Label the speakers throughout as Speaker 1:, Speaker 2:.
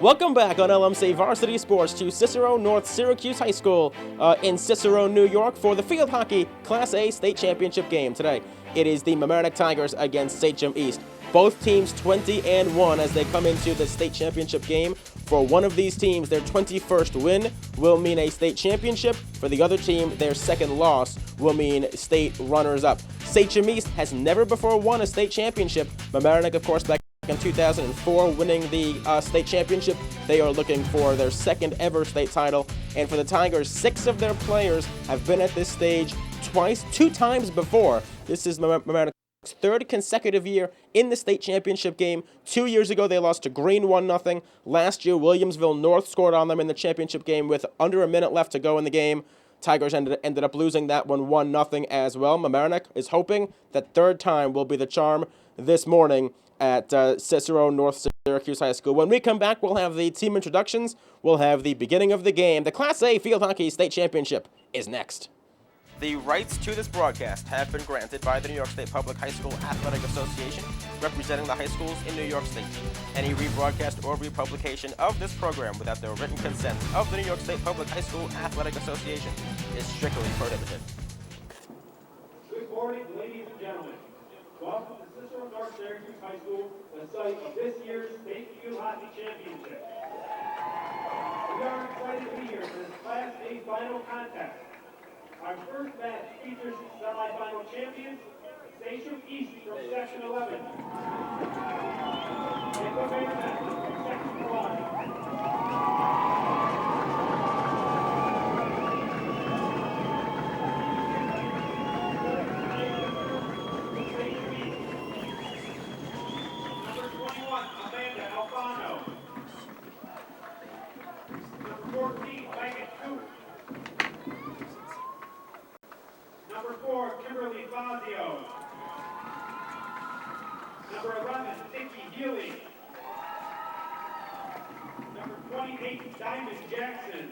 Speaker 1: Welcome back on LMC Varsity Sports to Cicero North Syracuse High School in Cicero, New York for the field hockey Class A state championship game. Today, it is the Mamaroneck Tigers against Sachem East. Both teams 20-1 as they come into the state championship game. For one of these teams, their 21st win will mean a state championship. For the other team, their second loss will mean state runners-up. Sachem East has never before won a state championship. Mamaroneck, of course, back in 2004, winning the state championship. They are looking for their second ever state title. And for the Tigers, 6 of their players have been at this stage two times before. This is Mamaroneck's third consecutive year in the state championship game. 2 years ago, they lost to Green 1-0. Last year, Williamsville North scored on them in the championship game with under a minute left to go in the game. Tigers ended up losing that one 1-0 as well. Mamaroneck is hoping that third time will be the charm this morning at Cicero North Syracuse High School. When we come back, we'll have the team introductions. We'll have the beginning of the game. The Class A Field Hockey State Championship is next. The rights to this broadcast have been granted by the New York State Public High School Athletic Association, representing the high schools in New York State. Any rebroadcast or republication of this program without the written consent of the New York State Public High School Athletic Association is strictly prohibited.
Speaker 2: Good morning, ladies and gentlemen. Welcome to Cicero North Syracuse High School, the site of this year's State Field Hockey Championship. We are excited to be here for this Class A final contest. Our first match features semifinal champions, Sachem East from Section 11. And the main event from Section 1. Number 11, Nikki Healy. Number 28, Diamond Jackson.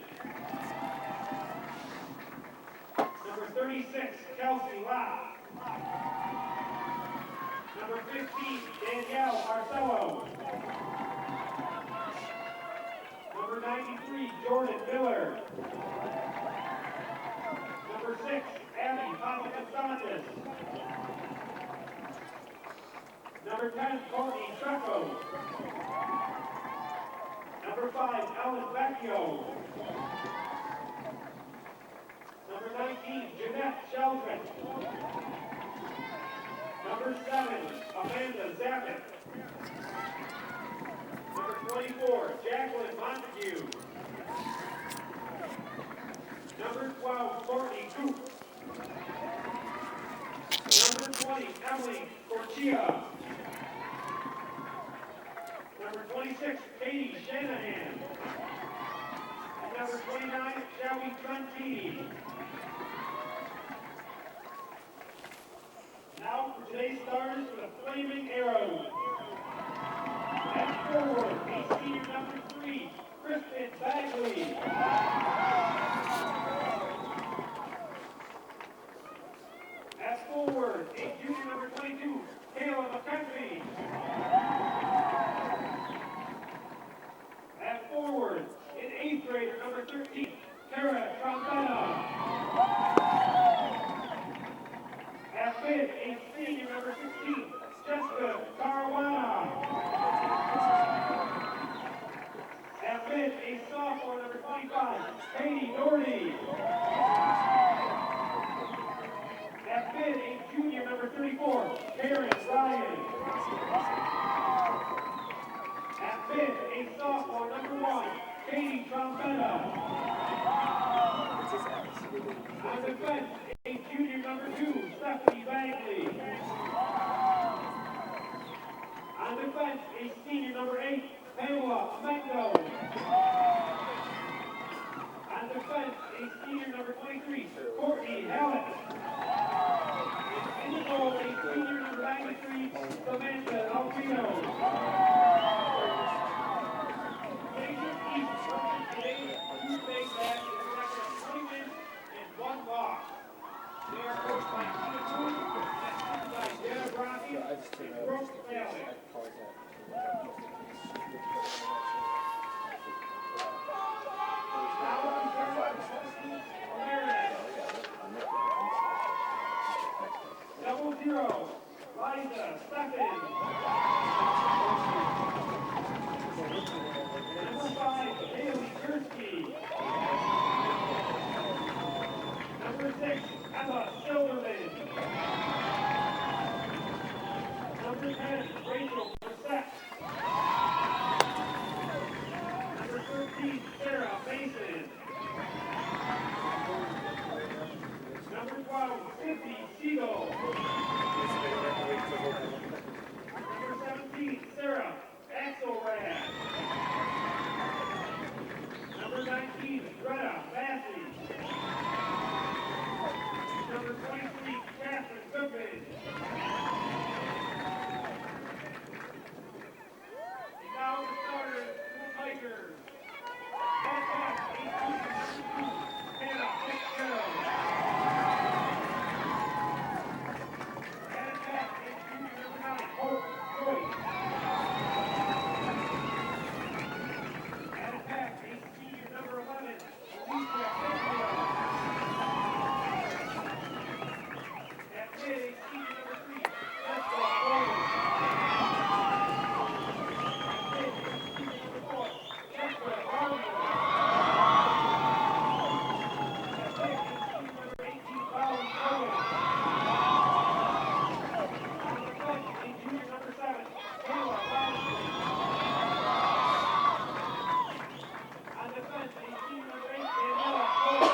Speaker 2: Number 36, Kelsey Lott. Number 15, Danielle Marcello. Number 93, Jordan Miller. Number 6, Abby Papaconstantis. Number 10, Courtney Treco. Number 5, Ellen Vecchio. Number 19, Jeanette Sheldrick. Number 7, Amanda Zappit. Number 24, Jacqueline Montague. Number 12, Courtney Coop. Number 20, Emily Corchia. Number 26, Katie Shanahan. And number 29, Shelby Trentini. Now for today's starters for the Flaming Arrows. At forward, a senior number 3, Kristen Bagley. At forward, a junior number 22, Kayla McKenzie. At forward, an 8th grader, number 13, Tara Trombetta. At mid, a senior, number 16, Jessica Caruana. At mid, a sophomore, number 25, Katie Doherty. At mid, a junior, number 34, Karen Ryan. At mid, a sophomore, number 1, Katie Trombetta. On the bench, a junior, number 2, Stephanie Bagley. On the bench, a senior, number 8, Pamela Mendo. On the bench, a senior, number 23, Courtney Hallett. In the goal, a senior, number 93, Samantha Alfino. They are coached by Tina Coon, and by Jenna Brody, and Brooke Valley. Rothman. Number 5, Haley Gursky. Number 6, Emma Sullivan. Number 10, Rachel Seth. Number 13, Sarah Mason. Number 12, Cindy Siegel. Number 17, Sarah Axelrad. Number 19, Greta Massey. Number 23, Catherine Goodman. And now the starters for the Tigers. Attack, 18, Hannah Fitzgerald. Attack, 18, number 9, Hope Joyce. Attack, 18, number 11, Alicia Fitzgerald. At mid, 18, number 3, Jessica Bowles. At mid, 18, number 4, Jessica Barlow. At mid, 18, number 18, Valerie Owen. On the bench, 18, number 7, Kayla Robinson. On the bench, 18, number 8, Daniela Cole.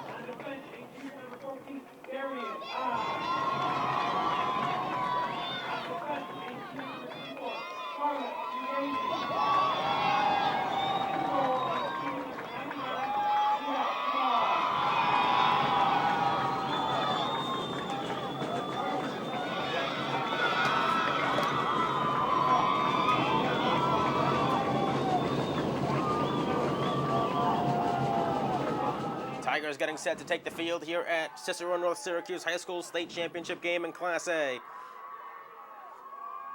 Speaker 2: On the bench, 18, number 14, Darian Ah. On the bench, 18, number 24, Charlotte Udazi. And goal, 18, number 99, Tia Kamal.
Speaker 1: Tigers getting set to take the field here at Cicero North Syracuse High School State Championship game in Class A.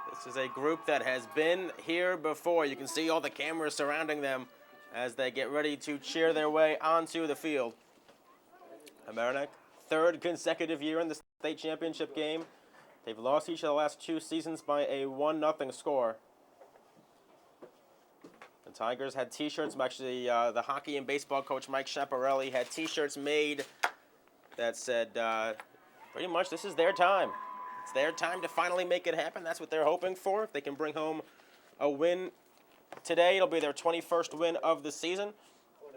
Speaker 1: This is a group that has been here before. You can see all the cameras surrounding them as they get ready to cheer their way onto the field. Mamaroneck, third consecutive year in the state championship game. They've lost each of the last 2 seasons by a 1-0 score. The Tigers had T-shirts. Actually, the hockey and baseball coach Mike Schiaparelli had T-shirts made that said, pretty much, this is their time. It's their time to finally make it happen. That's what they're hoping for. If they can bring home a win today, it'll be their 21st win of the season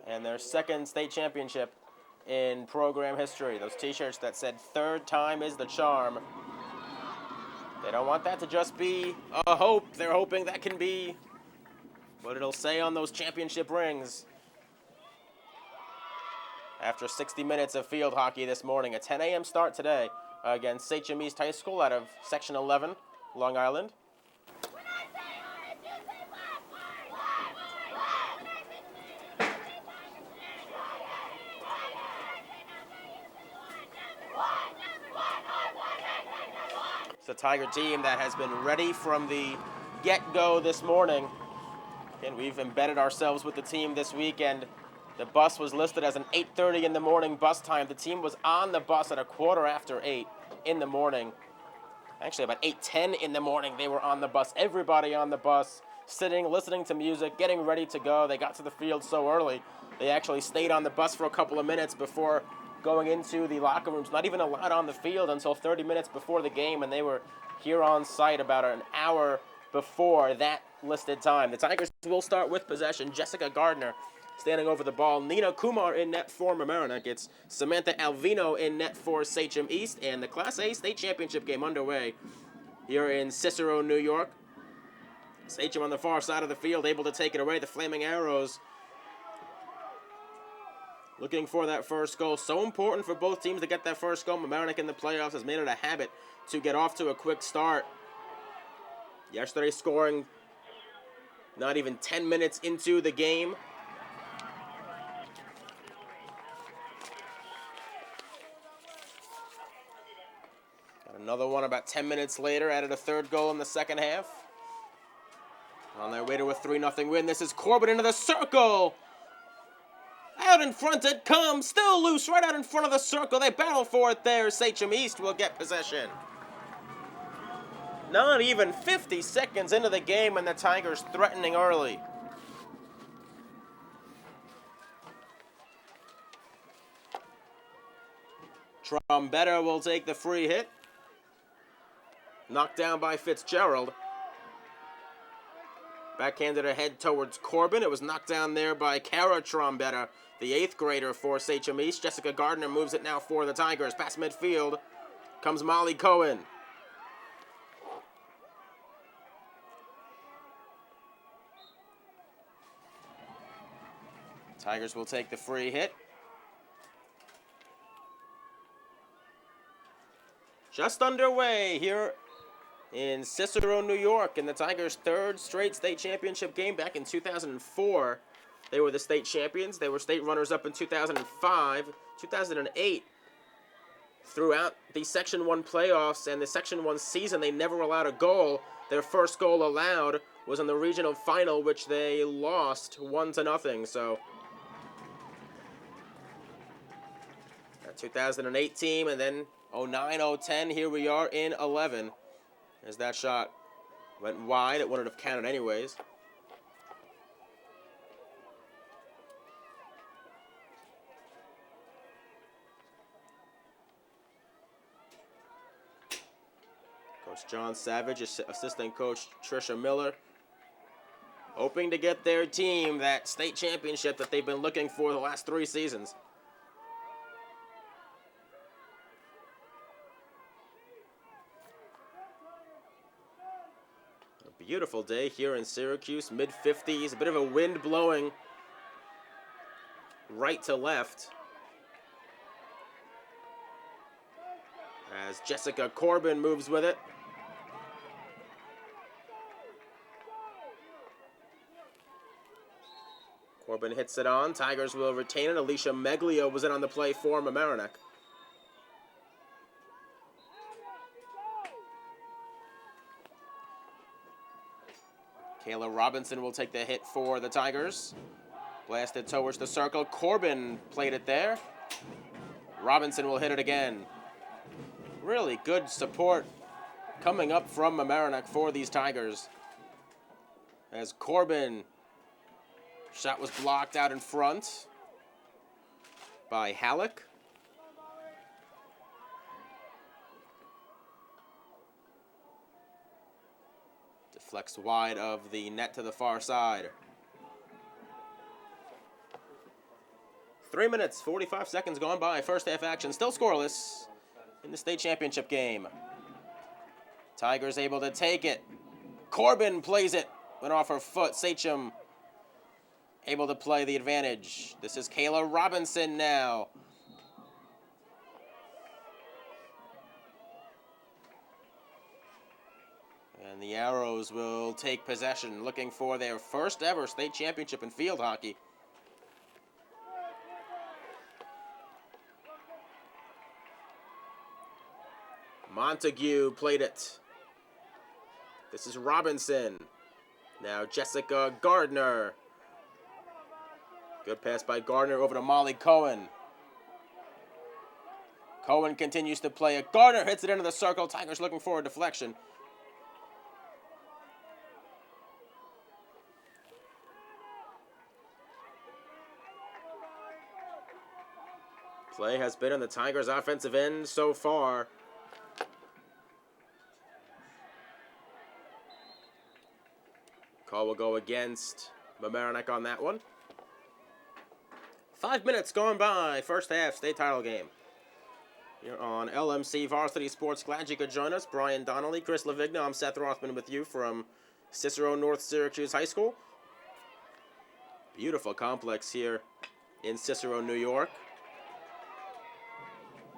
Speaker 1: and their 2nd state championship in program history. Those T-shirts that said, "Third time is the charm." They don't want that to just be a hope. They're hoping that can be what it'll say on those championship rings. After 60 minutes of field hockey this morning, a 10 a.m. start today against Sachem East High School out of Section 11, Long Island. It's a Tiger team that has been ready from the get-go this morning. And we've embedded ourselves with the team this weekend. The bus was listed as an 8:30 in the morning bus time. The team was on the bus at 8:15 in the morning. Actually, about 8:10 in the morning, they were on the bus. Everybody on the bus, sitting, listening to music, getting ready to go. They got to the field so early, they actually stayed on the bus for a couple of minutes before going into the locker rooms. Not even allowed on the field until 30 minutes before the game, and they were here on site about an hour before that listed time. The Tigers will start with possession. Jessica Gardner standing over the ball. Nina Kumar in net for Mamaroneck. It's Samantha Alvino in net for Sachem East. And the Class A state championship game underway here in Cicero, New York. Sachem on the far side of the field, able to take it away. The Flaming Arrows looking for that first goal. So important for both teams to get that first goal. Mamaroneck in the playoffs has made it a habit to get off to a quick start. Yesterday scoring not even 10 minutes into the game. Got another one about 10 minutes later, added a third goal in the second half. On their way to a 3-0 win. This is Corbett into the circle. Out in front it comes, still loose right out in front of the circle. They battle for it there. Sachem East will get possession. Not even 50 seconds into the game and the Tigers threatening early. Trombetta will take the free hit. Knocked down by Fitzgerald. Backhanded ahead towards Corbin. It was knocked down there by Kara Trombetta, the 8th grader for Sachem East. Jessica Gardner moves it now for the Tigers. Past midfield comes Molly Cohen. Tigers will take the free hit. Just underway here in Cicero, New York, in the Tigers' 3rd straight state championship game. Back in 2004, they were the state champions. They were state runners-up in 2005, 2008. Throughout the Section 1 playoffs and the Section 1 season, they never allowed a goal. Their first goal allowed was in the regional final, which they lost 1-0. So, that 2008 team, and then 09-010, here we are in 11. As that shot went wide, it wouldn't have counted anyways. Coach John Savage, assistant coach Tricia Miller, hoping to get their team that state championship that they've been looking for the last 3 seasons. Beautiful day here in Syracuse, mid-50s, a bit of a wind blowing right to left. As Jessica Corbin moves with it. Corbin hits it on, Tigers will retain it. Alicia Meglio was in on the play for Mamaroneck. Kayla Robinson will take the hit for the Tigers. Blasted towards the circle. Corbin played it there. Robinson will hit it again. Really good support coming up from Mamaroneck for these Tigers. As Corbin, shot was blocked out in front by Halleck. Deflects wide of the net to the far side. 3 minutes, 45 seconds gone by. First half action, still scoreless in the state championship game. Tigers able to take it. Corbin plays it, went off her foot. Sachem able to play the advantage. This is Kayla Robinson now. And the Arrows will take possession, looking for their first ever state championship in field hockey. Montague played it. This is Robinson. Now Jessica Gardner. Good pass by Gardner over to Molly Cohen. Cohen continues to play it. Gardner hits it into the circle. Tigers looking for a deflection. Play has been on the Tigers' offensive end so far. Call will go against Mamaroneck on that one. 5 minutes gone by. First half state title game. Here on LMC Varsity Sports. Glad you could join us. Brian Donnelly, Chris Vigna. I'm Seth Rothman with you from Cicero North Syracuse High School. Beautiful complex here in Cicero, New York.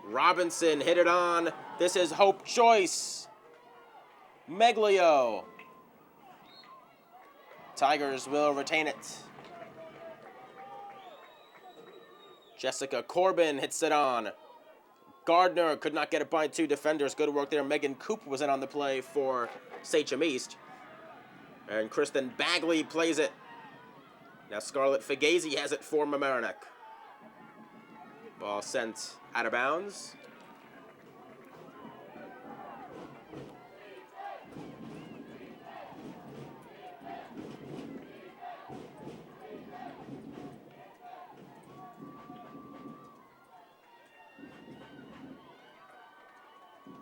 Speaker 1: Robinson hit it on. This is Hope Joyce. Meglio. Tigers will retain it. Jessica Corbin hits it on. Gardner could not get it by 2 defenders. Good work there. Megan Coop was in on the play for Sachem East. And Kristen Bagley plays it. Now Scarlett Fugazi has it for Mamaroneck. Ball sent out of bounds.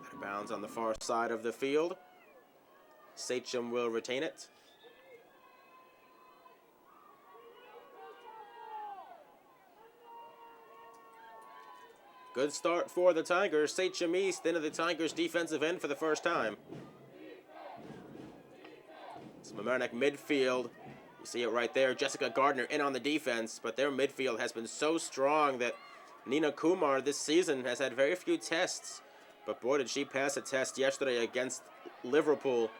Speaker 1: Out of bounds on the far side of the field. Sachem will retain it. Good start for the Tigers. Sachem East into the Tigers' defensive end for the first time. It's Mamaroneck midfield. You see it right there. Jessica Gardner in on the defense, but their midfield has been so strong that Nina Kumar this season has had very few tests. But boy, did she pass a test yesterday against Liverpool.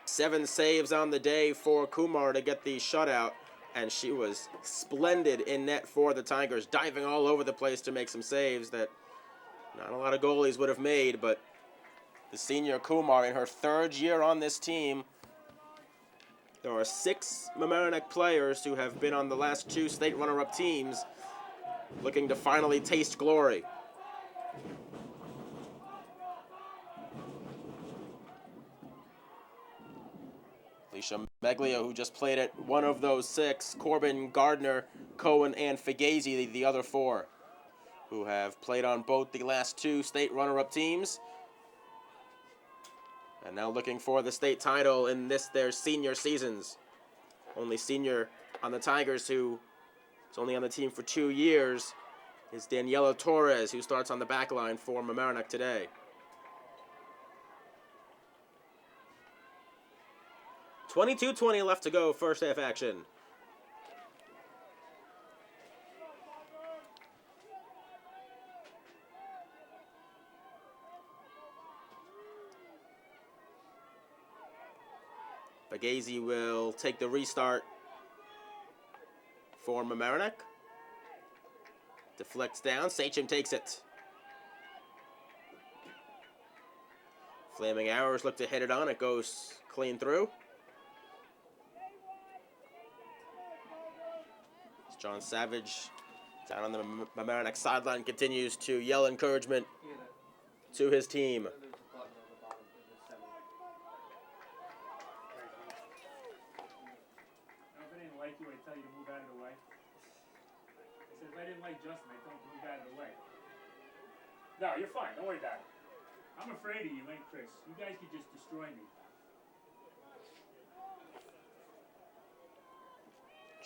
Speaker 1: 7 saves on the day for Kumar to get the shutout. And she was splendid in net for the Tigers, diving all over the place to make some saves that not a lot of goalies would have made. But the senior Kumar, in her 3rd year on this team, there are 6 Mamaroneck players who have been on the last 2 state runner-up teams looking to finally taste glory. Alicia Meglio, who just played at one of those 6, Corbin, Gardner, Cohen, and Fagazi, the other 4, who have played on both the last 2 state runner-up teams. And now looking for the state title in their senior seasons. Only senior on the Tigers who is only on the team for 2 years is Daniela Torres, who starts on the back line for Mamaroneck today. 22:20 left to go, first half action. Fagazi will take the restart for Mamaroneck. Deflects down, Sachem takes it. Flaming Arrows look to hit it on, it goes clean through. John Savage down on the Mamaroneck sideline continues to yell encouragement to his team.
Speaker 2: If I didn't like you, I'd tell you to move out of the way. I said if I didn't like Justin, I'd tell him to move out of the way. No, you're fine. Don't worry about it. I'm afraid of you, ain't Chris? You guys could just destroy me.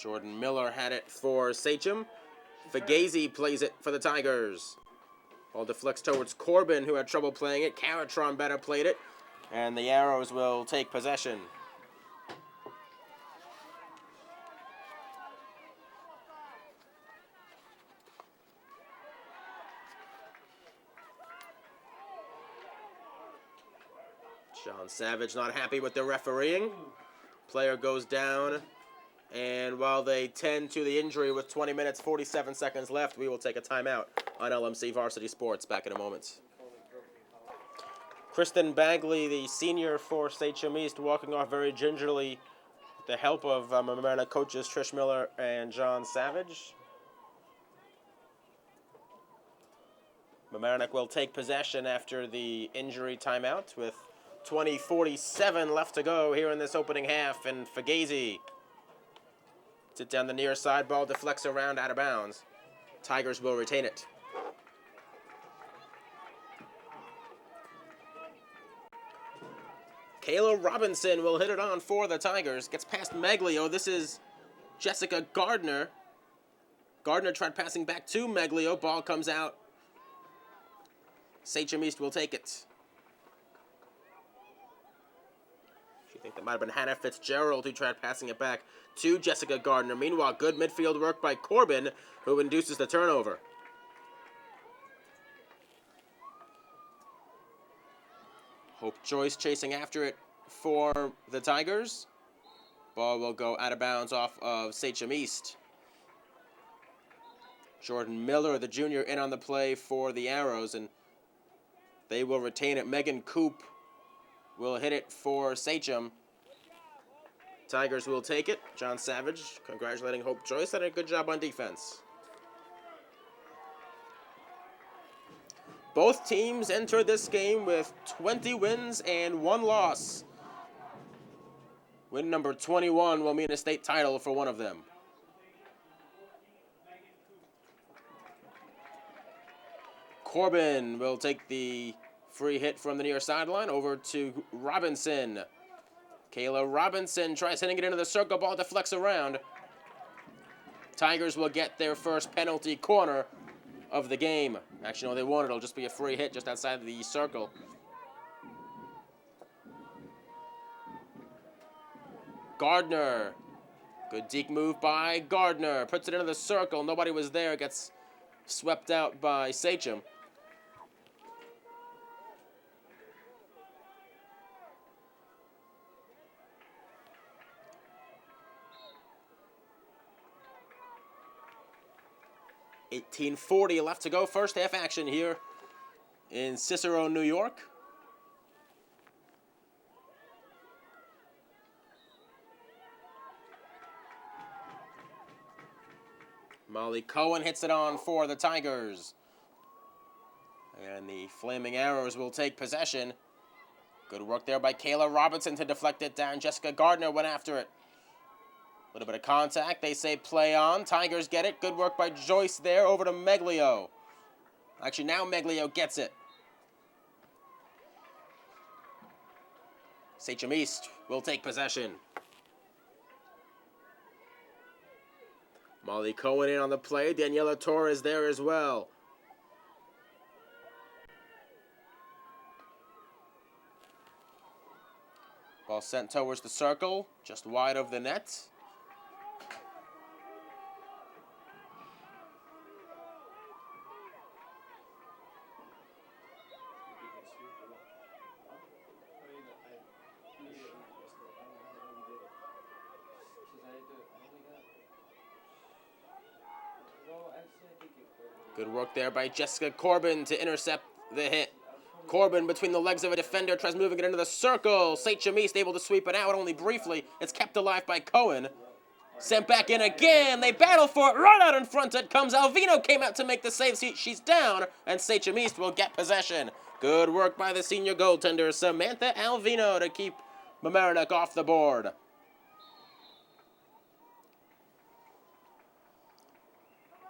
Speaker 1: Jordan Miller had it for Sachem. Fagazi plays it for the Tigers. Ball deflects towards Corbin, who had trouble playing it. Caratron better played it. And the Arrows will take possession. John Savage not happy with the refereeing. Player goes down. And while they tend to the injury with 20 minutes, 47 seconds left, we will take a timeout on LMC Varsity Sports. Back in a moment. Kristen Bagley, the senior for Sachem East, walking off very gingerly with the help of Mamaroneck coaches Trish Miller and John Savage. Mamaroneck will take possession after the injury timeout with 20:47 left to go here in this opening half. And Fagazi sit down the near side, ball deflects around out of bounds. Tigers will retain it. Kayla Robinson will hit it on for the Tigers. Gets past Meglio. This is Jessica Gardner. Gardner tried passing back to Meglio. Ball comes out. Sachem East will take it. I think that might have been Hannah Fitzgerald who tried passing it back to Jessica Gardner. Meanwhile, good midfield work by Corbin, who induces the turnover. Hope Joyce chasing after it for the Tigers. Ball will go out of bounds off of Sachem East. Jordan Miller, the junior, in on the play for the Arrows, and they will retain it. Megan Coop will hit it for Sachem. Tigers will take it. John Savage congratulating Hope Joyce, and a good job on defense. Both teams entered this game with 20 wins and 1 loss. Win number 21 will mean a state title for one of them. Corbin will take the free hit from the near sideline over to Robinson. Kayla Robinson tries hitting it into the circle, ball deflects around. Tigers will get their first penalty corner of the game. Actually, no, they won't. It'll just be a free hit just outside the circle. Gardner. Good deke move by Gardner. Puts it into the circle. Nobody was there. Gets swept out by Sachem. .1840 left to go. First half action here in Cicero, New York. Molly Cohen hits it on for the Tigers. And the Flaming Arrows will take possession. Good work there by Kayla Robinson to deflect it down. Jessica Gardner went after it. A little bit of contact. They say play on. Tigers get it. Good work by Joyce there. Over to Meglio. Actually, now Meglio gets it. Sachem East will take possession. Molly Cohen in on the play. Daniela Torres there as well. Ball sent towards the circle, just wide of the net. Good work there by Jessica Corbin to intercept the hit. Corbin between the legs of a defender, tries moving it into the circle. Sachem East able to sweep it out only briefly. It's kept alive by Cohen. Sent back in again. They battle for it. Right out in front it comes. Alvino came out to make the save. She's down, and Sachem East will get possession. Good work by the senior goaltender, Samantha Alvino, to keep Mamaroneck off the board.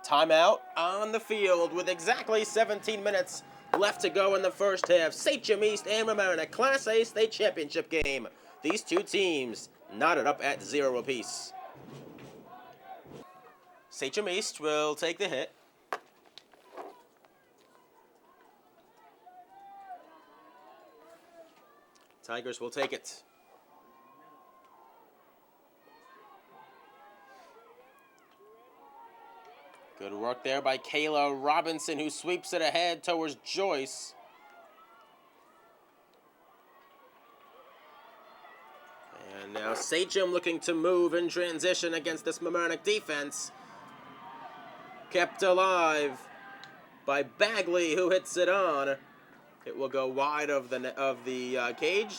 Speaker 1: Timeout on the field with exactly 17 minutes left to go in the first half. Sachem East and Mamaroneck Class A State Championship game. These two teams knotted up at 0 apiece. Sachem East will take the hit. Tigers will take it. Good work there by Kayla Robinson, who sweeps it ahead towards Joyce. And now Sachem looking to move in transition against this Mamaroneck defense. Kept alive by Bagley, who hits it on. It will go wide of the cage.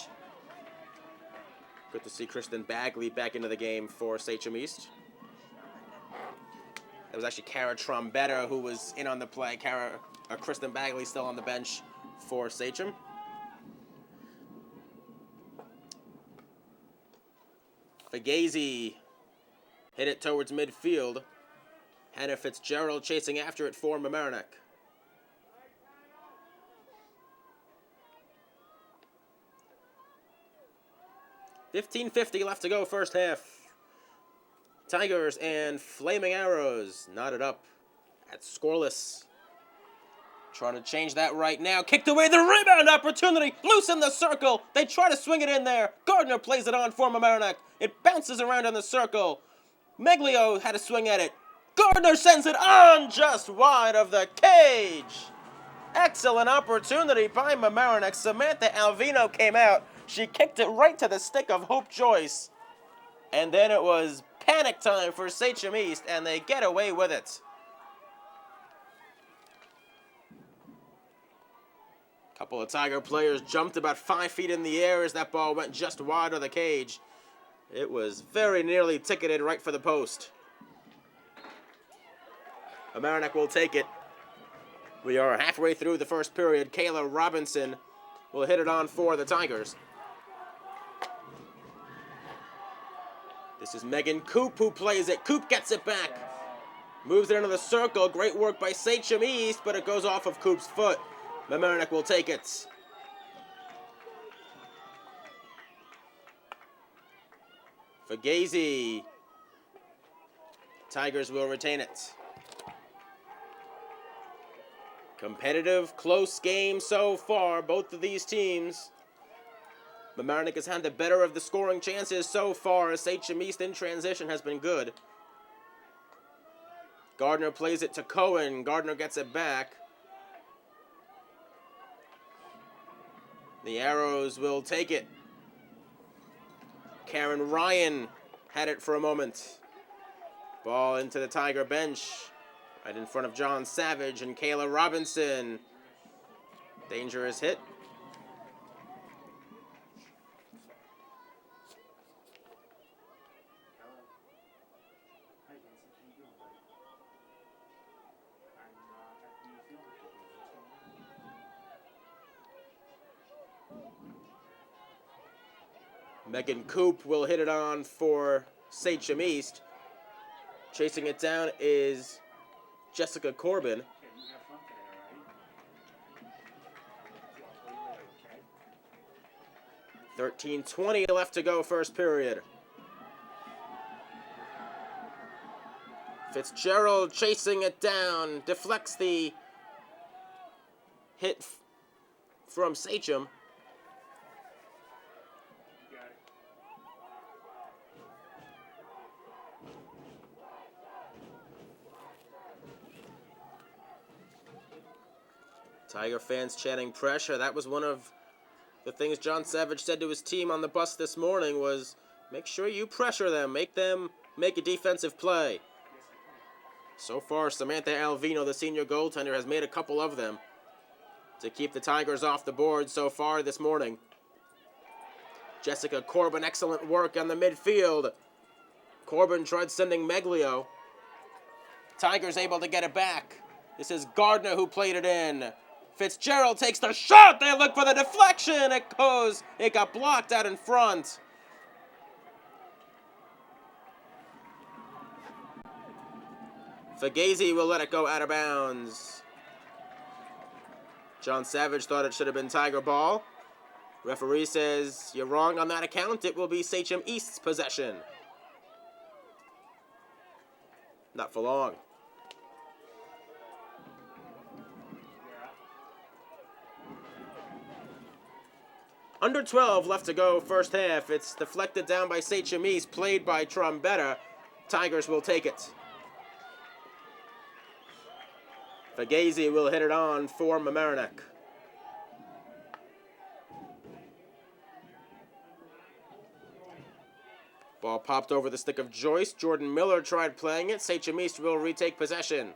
Speaker 1: Good to see Kristen Bagley back into the game for Sachem East. It was actually Kara Trombetta who was in on the play. Kristen Bagley still on the bench for Sachem. Fagazi hit it towards midfield. Hannah Fitzgerald chasing after it for Mamaroneck. .1550 left to go first half. Tigers and Flaming Arrows knotted up at scoreless. Trying to change that right now. Kicked away the rebound opportunity. Loose in the circle. They try to swing it in there. Gardner plays it on for Mamaroneck. It bounces around in the circle. Meglio had a swing at it. Gardner sends it on just wide of the cage. Excellent opportunity by Mamaroneck. Samantha Alvino came out. She kicked it right to the stick of Hope Joyce. And then it was panic time for Sachem East, and they get away with it. A couple of Tiger players jumped about 5 feet in the air as that ball went just wide of the cage. It was very nearly ticketed right for the post. Mamaroneck will take it. We are halfway through the first period. Kayla Robinson will hit it on for the Tigers. This is Megan Coop who plays it. Coop gets it back. Moves it into the circle. Great work by Sachem East, but it goes off of Coop's foot. Mamaroneck will take it. Fugazi. Tigers will retain it. Competitive, close game so far, both of these teams. Mamaroneck has had the better of the scoring chances so far, as Sachem East in transition has been good. Gardner plays it to Cohen. Gardner gets it back. The Arrows will take it. Karen Ryan had it for a moment. Ball into the Tiger bench. Right in front of John Savage and Kayla Robinson. Dangerous hit. Megan Coop will hit it on for Sachem East. Chasing it down is Jessica Corbin. 13:20 left to go, first period. Fitzgerald chasing it down, deflects the hit from Sachem. Tiger fans chanting pressure. That was one of the things John Savage said to his team on the bus this morning was, make sure you pressure them. Make them make a defensive play. So far, Samantha Alvino, the senior goaltender, has made a couple of them to keep the Tigers off the board so far this morning. Jessica Corbin, excellent work on the midfield. Corbin tried sending Meglio. Tigers able to get it back. This is Gardner who played it in. Fitzgerald takes the shot. They look for the deflection. It goes. It got blocked out in front. Fugazi will let it go out of bounds. John Savage thought it should have been Tiger ball. Referee says, you're wrong on that account. It will be Sachem East's possession. Not for long. Under 12 left to go, first half. It's deflected down by Sachem East, played by Trombetta. Tigers will take it. Fugazi will hit it on for Mamaroneck. Ball popped over the stick of Joyce. Jordan Miller tried playing it. Sachem East will retake possession.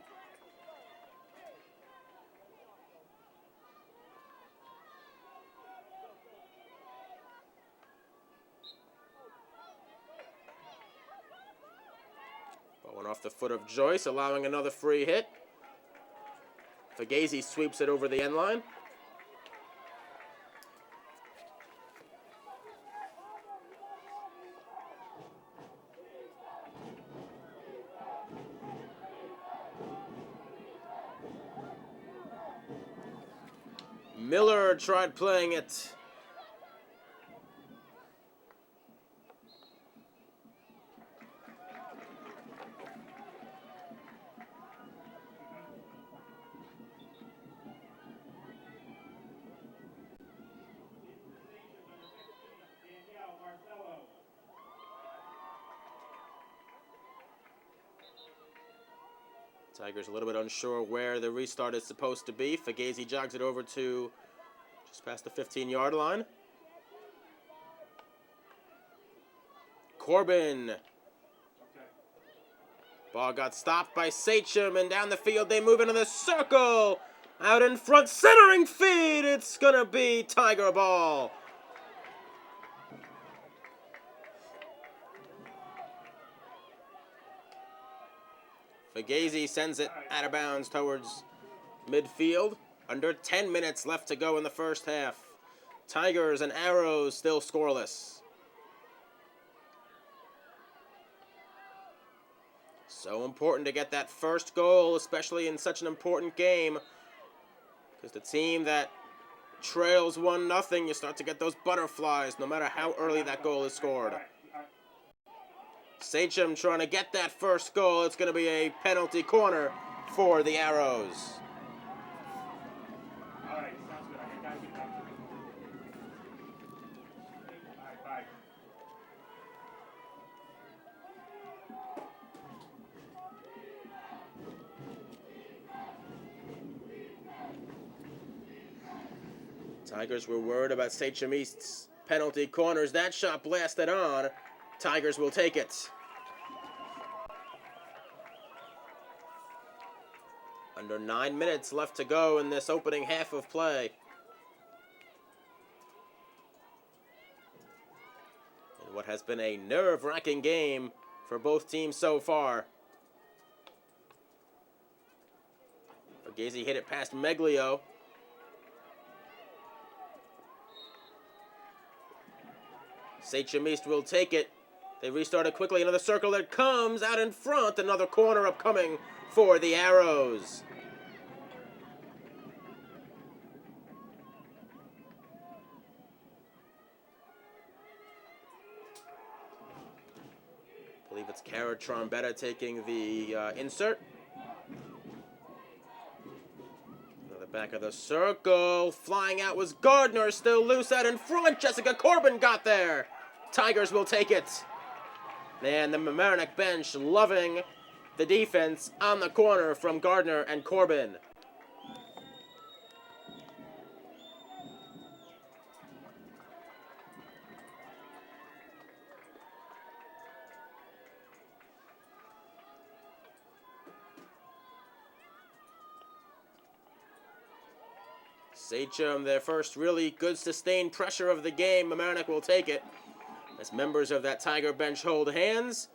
Speaker 1: Went off the foot of Joyce, allowing another free hit. Fugazi sweeps it over the end line. Miller tried playing it. Tigers a little bit unsure where the restart is supposed to be. Fugazi jogs it over to just past the 15-yard line. Corbin. Ball got stopped by Sachem, and down the field they move into the circle. Out in front, centering feed. It's going to be Tiger ball. Fugazi sends it out of bounds towards midfield. Under 10 minutes left to go in the first half. Tigers and Arrows still scoreless. So important to get that first goal, especially in such an important game. Because the team that trails 1-0, you start to get those butterflies no matter how early that goal is scored. Sachem trying to get that first goal. It's going to be a penalty corner for the Arrows.
Speaker 2: All right, sounds good. I gotta get back to it. All right, bye.
Speaker 1: Tigers were worried about Sachem East's penalty corners. That shot blasted on. Tigers will take it. Under 9 minutes left to go in this opening half of play. In what has been a nerve-wracking game for both teams so far. Fugazi hit it past Meglio. Sachem East will take it. They restarted quickly. Another circle that comes out in front. Another corner upcoming for the Arrows. I believe it's Cara Trombetta taking the insert. Another back of the circle. Flying out was Gardner. Still loose out in front. Jessica Corbin got there. Tigers will take it. And the Mamaroneck bench loving the defense on the corner from Gardner and Corbin. Sachem, their first really good sustained pressure of the game. Mamaroneck will take it as members of that Tiger bench hold hands.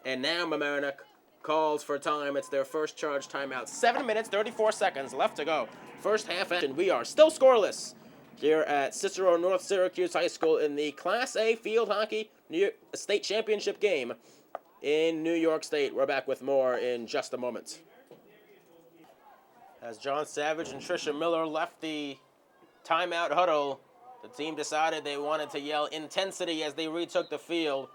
Speaker 1: And now Mamaroneck calls for time. It's their first charge timeout. 7 minutes, 34 seconds left to go. First half action. We are still scoreless here at Cicero North Syracuse High School in the Class A Field Hockey State Championship game in New York State. We're back with more in just a moment. As John Savage and Trisha Miller left the timeout huddle, the team decided they wanted to yell intensity as they retook the field.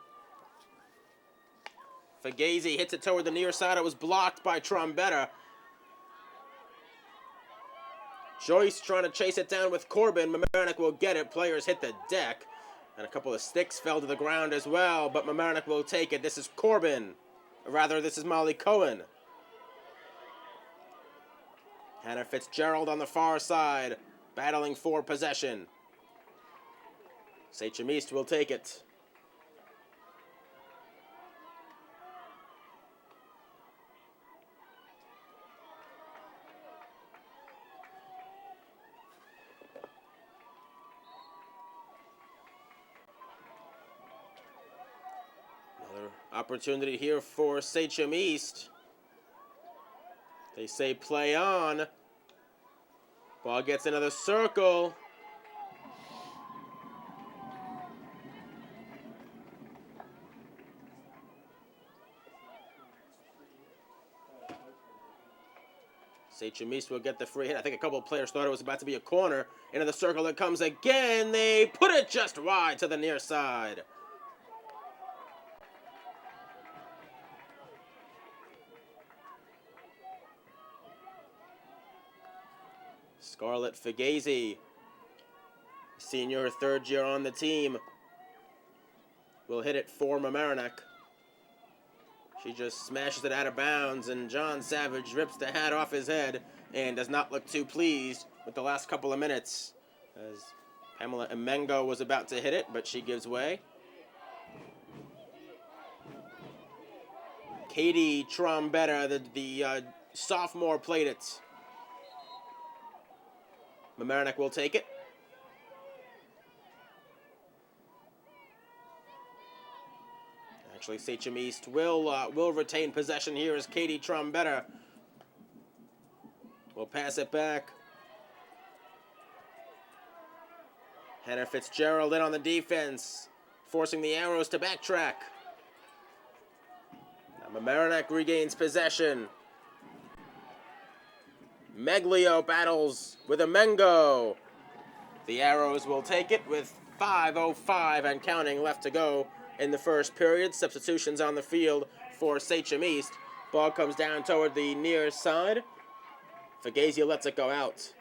Speaker 1: Fugazi hits it toward the near side. It was blocked by Trombetta. Joyce trying to chase it down with Corbin. Mamaroneck will get it. Players hit the deck. And a couple of sticks fell to the ground as well, but Mamaroneck will take it. This is Corbin. Or rather, this is Molly Cohen. Hannah Fitzgerald on the far side, battling for possession. Sachem East will take it. Another opportunity here for Sachem East. They say play on. Ball gets another circle. Sachem East will get the free hit. I think a couple of players thought it was about to be a corner. Into the circle it comes again. They put it just wide to the near side. Scarlett Fugazi, senior, third year on the team, will hit it for Mamaroneck. She just smashes it out of bounds, and John Savage rips the hat off his head and does not look too pleased with the last couple of minutes, as Pamela Emengo was about to hit it, but she gives way. Katie Trombetta, the sophomore, played it. Mamaroneck will take it. Actually, Sachem East will retain possession here as Katie Trombetta will pass it back. Hannah Fitzgerald in on the defense, forcing the Arrows to backtrack. Now Mamaroneck regains possession. Meglio battles with Amengo. The Arrows will take it with 5:05 and counting left to go in the first period. Substitutions on the field for Sachem East. Ball comes down toward the near side. Fagazia lets it go out.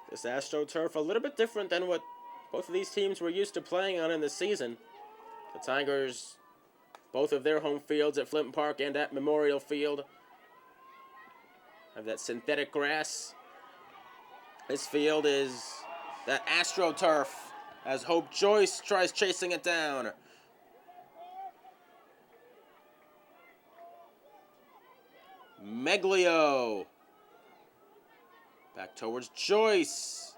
Speaker 1: This AstroTurf a little bit different than what both of these teams were used to playing on in the season. The Tigers, both of their home fields at Flint Park and at Memorial Field, have that synthetic grass. This field is that AstroTurf as Hope Joyce tries chasing it down. Meglio. Back towards Joyce.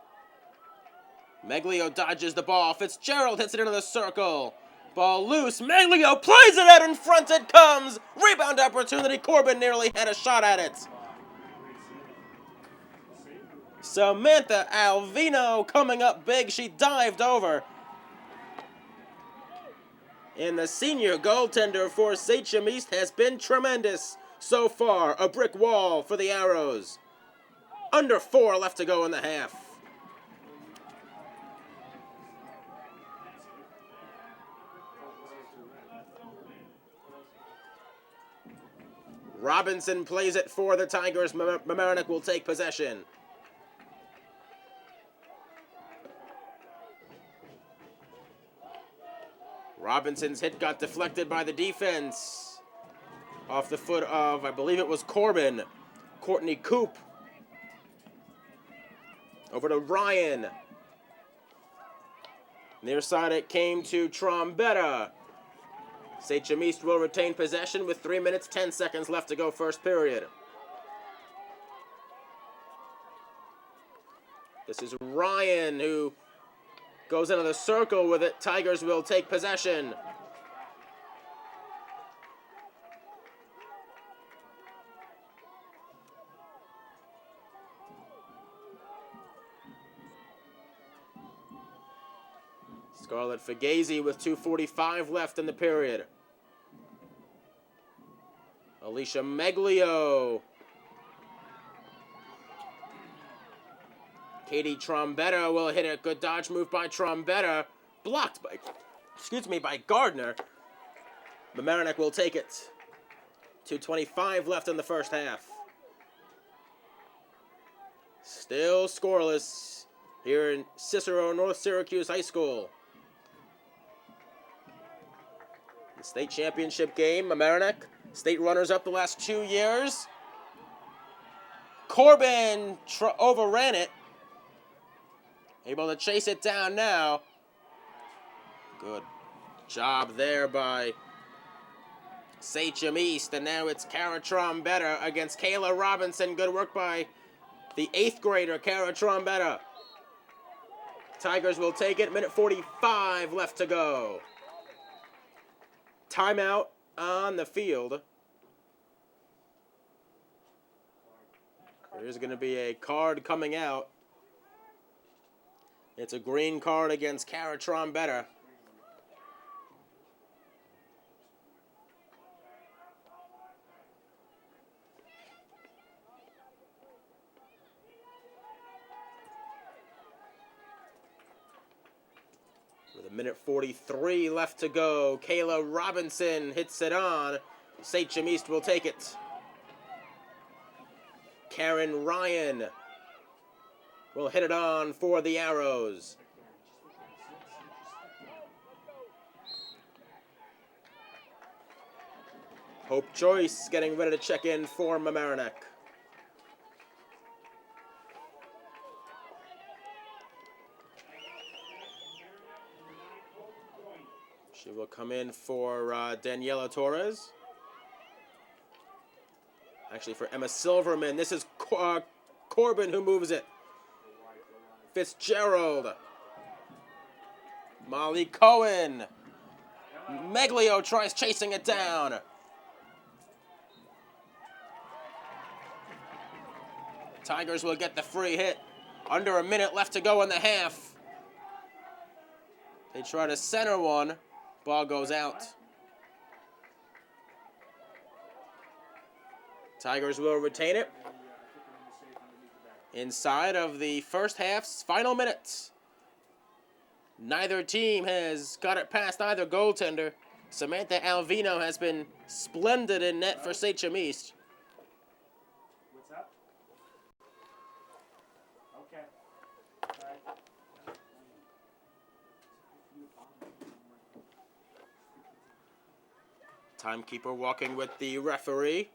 Speaker 1: Meglio dodges the ball. Fitzgerald hits it into the circle. Ball loose. Meglio plays it out in front. It comes. Rebound opportunity. Corbin nearly had a shot at it. Samantha Alvino coming up big. She dived over. And the senior goaltender for Sachem East has been tremendous so far. A brick wall for the Arrows. Under 4 left to go in the half. Robinson plays it for the Tigers. Mamaroneck will take possession. Robinson's hit got deflected by the defense. Off the foot of, I believe it was Corbin. Courtney Coop. Over to Ryan. Near side it came to Trombetta. Sachem East will retain possession with 3 minutes, 10 seconds left to go first period. This is Ryan who goes into the circle with it. Tigers will take possession. Scarlett Fagazi with 2:45 left in the period. Alicia Meglio. Katie Trombetta will hit it. Good dodge move by Trombetta. Blocked by Gardner. Mamaroneck will take it. 2:25 left in the first half. Still scoreless here in Cicero, North Syracuse High School. The state championship game, Mamaroneck, state runners-up the last 2 years. Corbin overran it. Able to chase it down now. Good job there by Sachem East. And now it's Kara Trombetta against Kayla Robinson. Good work by the 8th grader, Kara Trombetta. Tigers will take it. Minute 45 left to go. Timeout on the field. There's going to be a card coming out. It's a green card against Kara Trombetta. With a minute 43 left to go, Kayla Robinson hits it on. Sachem East will take it. Karen Ryan will hit it on for the Arrows. Hope Joyce getting ready to check in for Mamaroneck. She will come in for Daniela Torres. Actually, for Emma Silverman. This is Corbin who moves it. Fitzgerald. Molly Cohen. Meglio tries chasing it down. Tigers will get the free hit. Under a minute left to go in the half. They try to center one. Ball goes out. Tigers will retain it. Inside of the first half's final minutes. Neither team has got it past either goaltender. Samantha Alvino has been splendid in net for Sachem East.
Speaker 2: What's up? Okay.
Speaker 1: Timekeeper walking with the referee.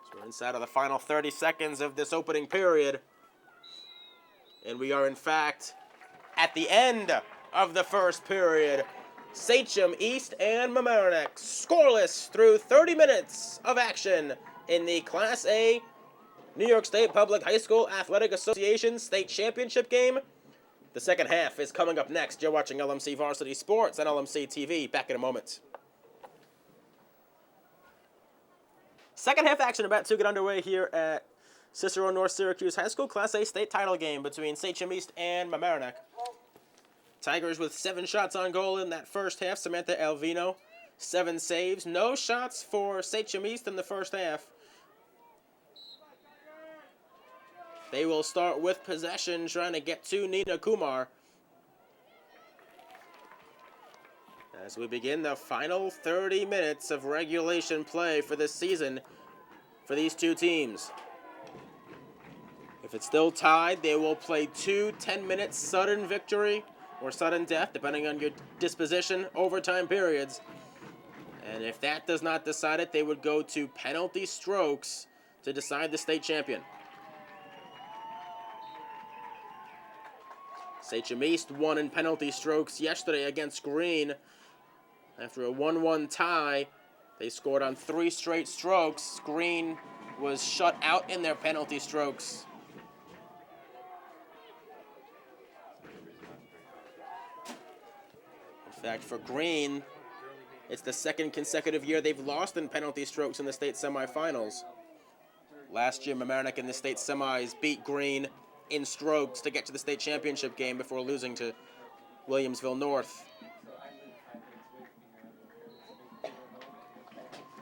Speaker 1: So we're inside of the final 30 seconds of this opening period. And we are, in fact, at the end of the first period. Sachem East and Mamaroneck scoreless through 30 minutes of action in the Class A New York State Public High School Athletic Association State Championship game. The second half is coming up next. You're watching LMC Varsity Sports and LMC-TV. Back in a moment. Second half action about to get underway here at Cicero North Syracuse High School Class A state title game between Sachem East and Mamaroneck. Tigers with 7 shots on goal in that first half. Samantha Alvino, 7 saves. No shots for Sachem East in the first half. They will start with possession, trying to get to Nina Kumar. As we begin the final 30 minutes of regulation play for this season for these two teams. If it's still tied, they will play 2 10-minute sudden victory or sudden death, depending on your disposition, overtime periods. And if that does not decide it, they would go to penalty strokes to decide the state champion. Sachem East won in penalty strokes yesterday against Green. After a 1-1 tie, they scored on 3 straight strokes. Green was shut out in their penalty strokes. In fact, for Green, it's the second consecutive year they've lost in penalty strokes in the state semifinals. Last year, Mamaroneck in the state semis beat Green in strokes to get to the state championship game before losing to Williamsville North.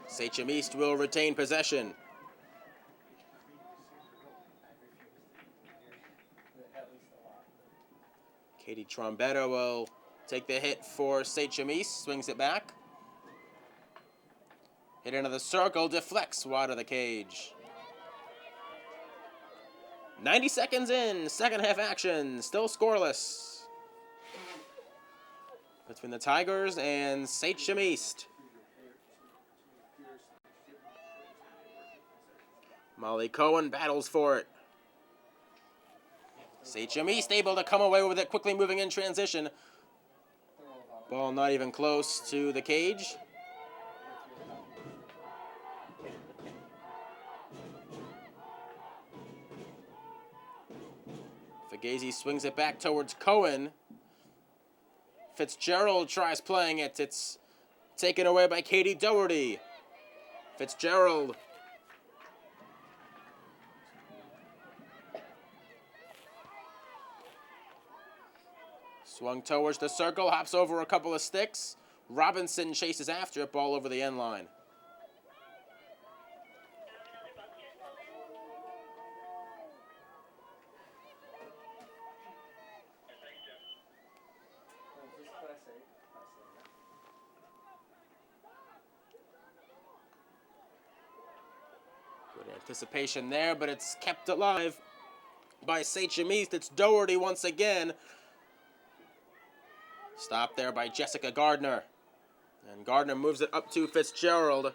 Speaker 1: Sachem East will retain possession. Katie Trombetta will take the hit for Sachem East, swings it back. Hit into the circle, deflects wide of the cage. 90 seconds in, second half action, still scoreless between the Tigers and Sachem East. Molly Cohen battles for it. Sachem East able to come away with it, quickly moving in transition. Ball not even close to the cage. Fugazi swings it back towards Cohen. Fitzgerald tries playing it. It's taken away by Katie Doherty. Fitzgerald. Swung towards the circle, hops over a couple of sticks. Robinson chases after it, ball over the end line. Good anticipation there, but it's kept alive by Sachem East. It's Doherty once again. Stopped there by Jessica Gardner. And Gardner moves it up to Fitzgerald.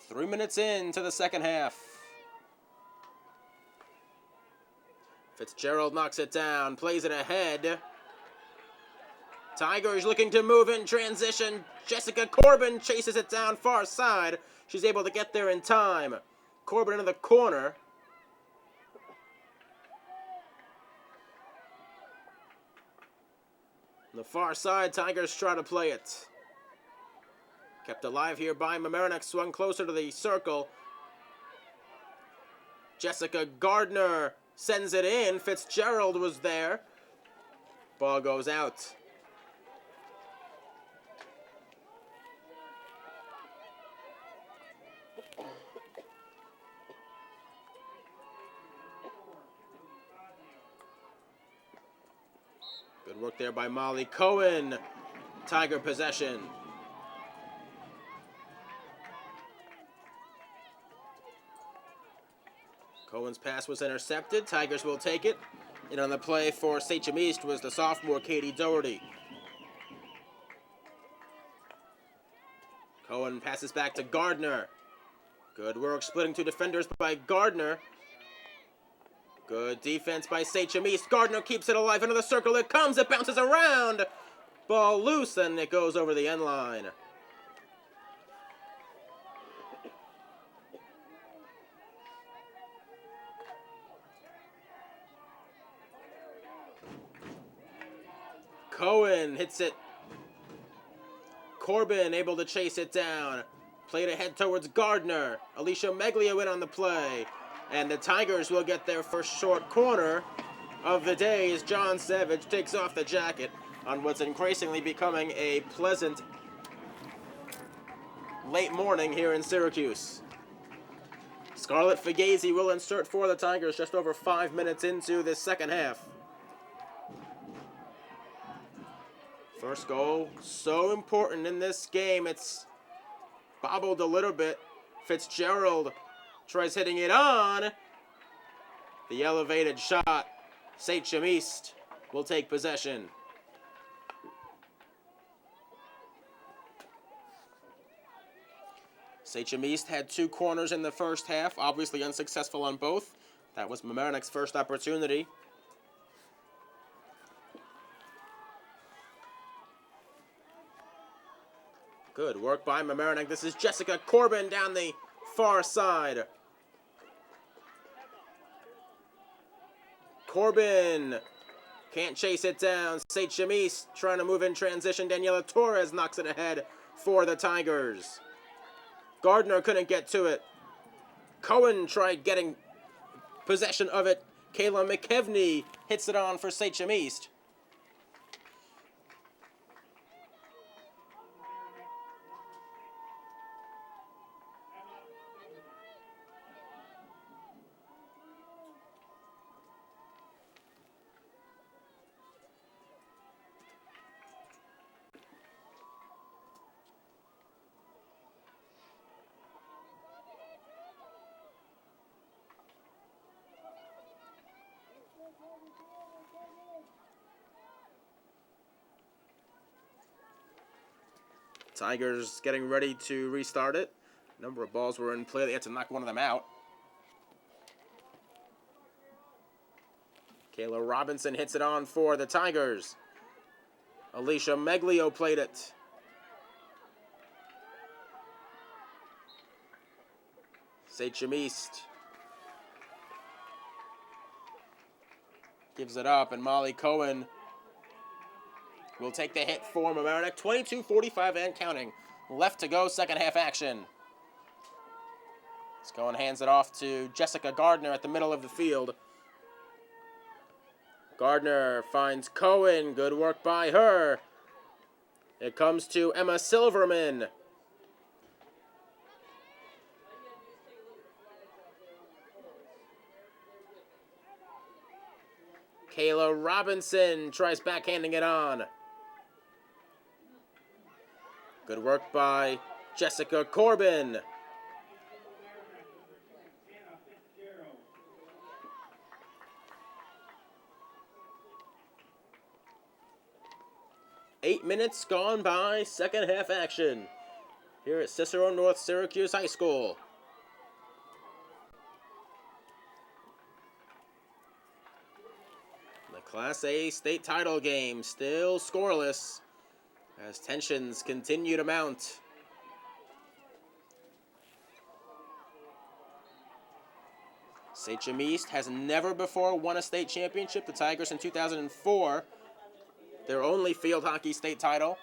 Speaker 1: Three minutes into the second half. Fitzgerald knocks it down, plays it ahead. Tigers looking to move in transition. Jessica Corbin chases it down far side. She's able to get there in time. Corbin into the corner. On the far side, Tigers try to play it. Kept alive here by Mamaroneck, swung closer to the circle. Jessica Gardner sends it in. Fitzgerald was there. Ball goes out. Good work there by Molly Cohen. Tiger possession. Cohen's pass was intercepted. Tigers will take it. And on the play for Sachem East was the sophomore Katie Doherty. Cohen passes back to Gardner. Good work splitting two defenders by Gardner. Good defense by Sachem East. Gardner keeps it alive into the circle. It comes. It bounces around. Ball loose, and it goes over the end line. Cohen hits it. Corbin able to chase it down. Played ahead towards Gardner. Alicia Meglio in on the play. And the Tigers will get their first short corner of the day as John Savage takes off the jacket on what's increasingly becoming a pleasant late morning here in Syracuse. Scarlett Fugazi will insert for the Tigers just over 5 minutes into this second half. First goal, so important in this game. It's bobbled a little bit. Fitzgerald tries hitting it on. The elevated shot. Sachem East will take possession. Sachem East had 2 corners in the first half, obviously unsuccessful on both. That was Mamaroneck's first opportunity. Good work by Mamaroneck. This is Jessica Corbin down the far side. Corbin can't chase it down. Sachem East trying to move in transition. Daniela Torres knocks it ahead for the Tigers. Gardner couldn't get to it. Cohen tried getting possession of it. Kayla McKevney hits it on for Sachem East. Tigers getting ready to restart it. A number of balls were in play. They had to knock one of them out. Kayla Robinson hits it on for the Tigers. Alicia Meglio played it. Sachem East gives it up, and Molly Cohen will take the hit for Mamaroneck. 22:45 and counting. Left to go, second half action. Cohen hands it off to Jessica Gardner at the middle of the field. Gardner finds Cohen. Good work by her. It comes to Emma Silverman. Kayla Robinson tries backhanding it on. Good work by Jessica Corbin. Eight minutes gone by, second half action here at Cicero North Syracuse High School. The Class A state title game still scoreless as tensions continue to mount. Sachem East has never before won a state championship. The Tigers in 2004 their only field hockey state title.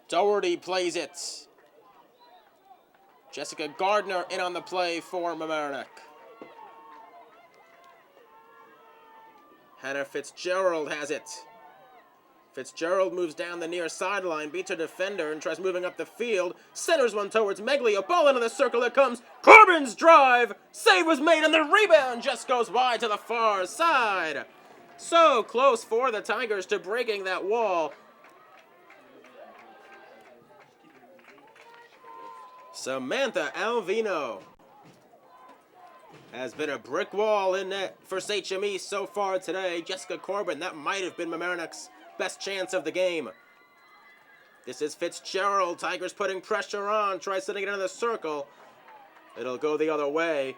Speaker 1: Doherty plays it. Jessica Gardner in on the play for Mamaroneck. Hannah Fitzgerald has it. Fitzgerald moves down the near sideline, beats her defender, and tries moving up the field. Centers one towards Meglio. Ball into the circle. It comes. Corbin's drive. Save was made, and the rebound just goes wide to the far side. So close for the Tigers to breaking that wall. Samantha Alvino has been a brick wall in net for Sachem East so far today. Jessica Corbin, that might have been Mamaroneck's best chance of the game. This is Fitzgerald. Tigers putting pressure on. Tries sending it into the circle. It'll go the other way.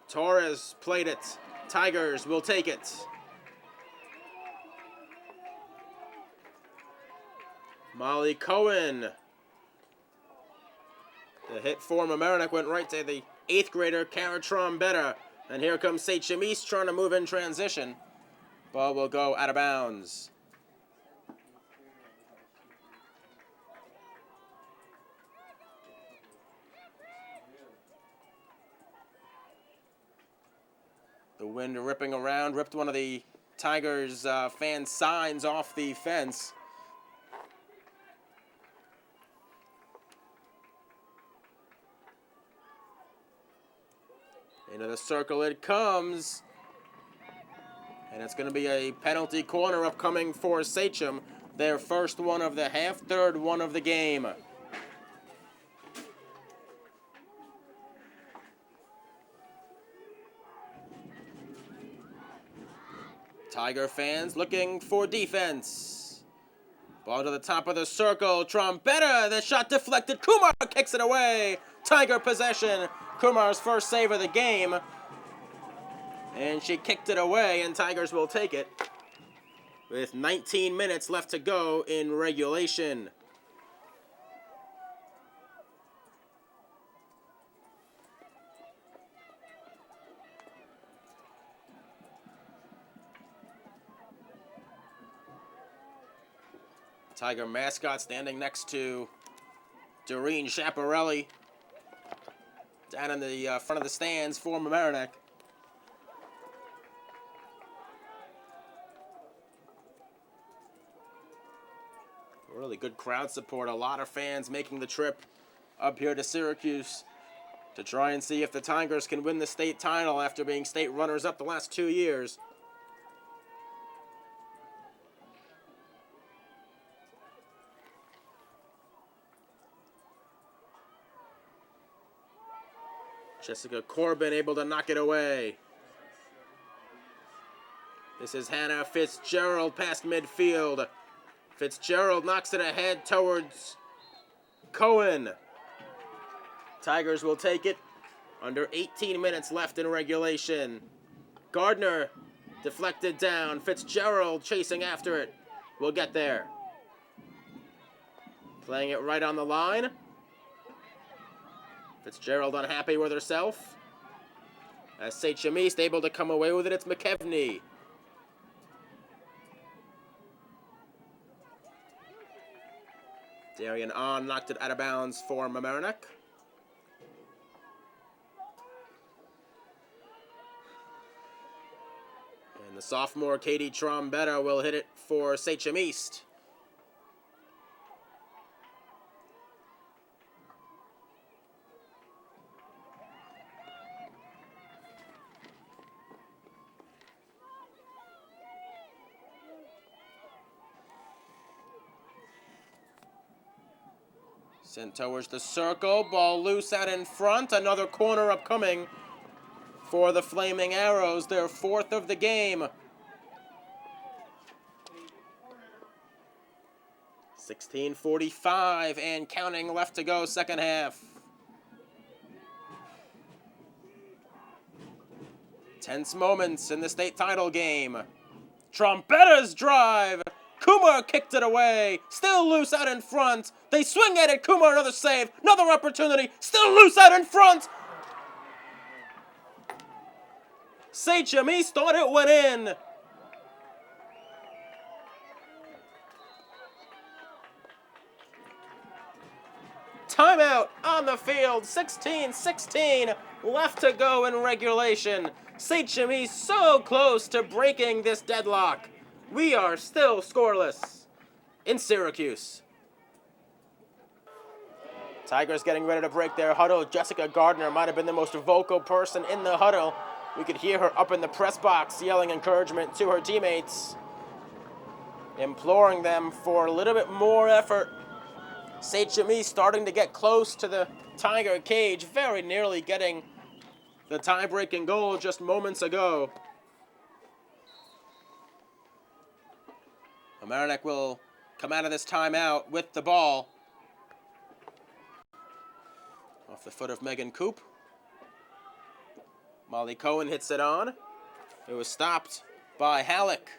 Speaker 1: Torres played it. Tigers will take it. Molly Cohen. The hit for Mamaroneck went right to the 8th grader, Cara Trombetta. And here comes Sachem East trying to move in transition. Ball will go out of bounds. The wind ripping around, ripped one of the Tigers fan signs off the fence. Into the circle it comes. And it's going to be a penalty corner upcoming for Sachem. Their first one of the half, third one of the game. Tiger fans looking for defense. Ball to the top of the circle. Trombetta, the shot deflected. Kumar kicks it away. Tiger possession. Kumar's first save of the game. And she kicked it away, and Tigers will take it with 19 minutes left to go in regulation. Tiger mascot standing next to Doreen Schiaparelli down in the front of the stands for Mamaroneck. Really good crowd support. A lot of fans making the trip up here to Syracuse to try and see if the Tigers can win the state title after being state runners-up the last 2 years. Jessica Corbin able to knock it away. This is Hannah Fitzgerald past midfield. Fitzgerald knocks it ahead towards Cohen. Tigers will take it. Under 18 minutes left in regulation. Gardner deflected down. Fitzgerald chasing after it. We'll get there. Playing it right on the line. Fitzgerald unhappy with herself. As Sachem East able to come away with it, it's McKevney. Darian On knocked it out of bounds for Mamaroneck. And the sophomore Katie Trombetta will hit it for Sachem East. Sent towards the circle, ball loose out in front. Another corner upcoming for the Flaming Arrows, their 4th of the game. 16:45 and counting left to go, second half. Tense moments in the state title game. Trombetta's drive. Kumar kicked it away. Still loose out in front. They swing at it. Kumar, another save. Another opportunity. Still loose out in front. Sachem East thought it went in. Timeout on the field. 16-16 left to go in regulation. Sachem East so close to breaking this deadlock. We are still scoreless in Syracuse. Tigers getting ready to break their huddle. Jessica Gardner might have been the most vocal person in the huddle. We could hear her up in the press box yelling encouragement to her teammates, imploring them for a little bit more effort. Sachem East starting to get close to the Tiger cage, very nearly getting the tie-breaking goal just moments ago. Mamaroneck will come out of this timeout with the ball. Off the foot of Megan Coop. Molly Cohen hits it on. It was stopped by Halleck.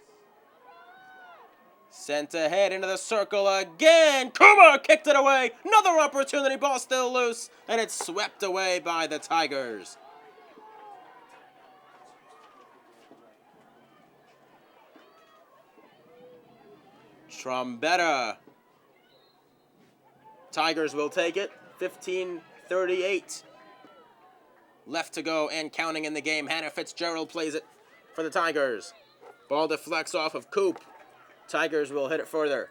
Speaker 1: Sent ahead into the circle again. Kumar kicked it away. Another opportunity. Ball still loose. And it's swept away by the Tigers. Trombetta. Tigers will take it. 15-38. Left to go and counting in the game. Hannah Fitzgerald plays it for the Tigers. Ball deflects off of Coop. Tigers will hit it further.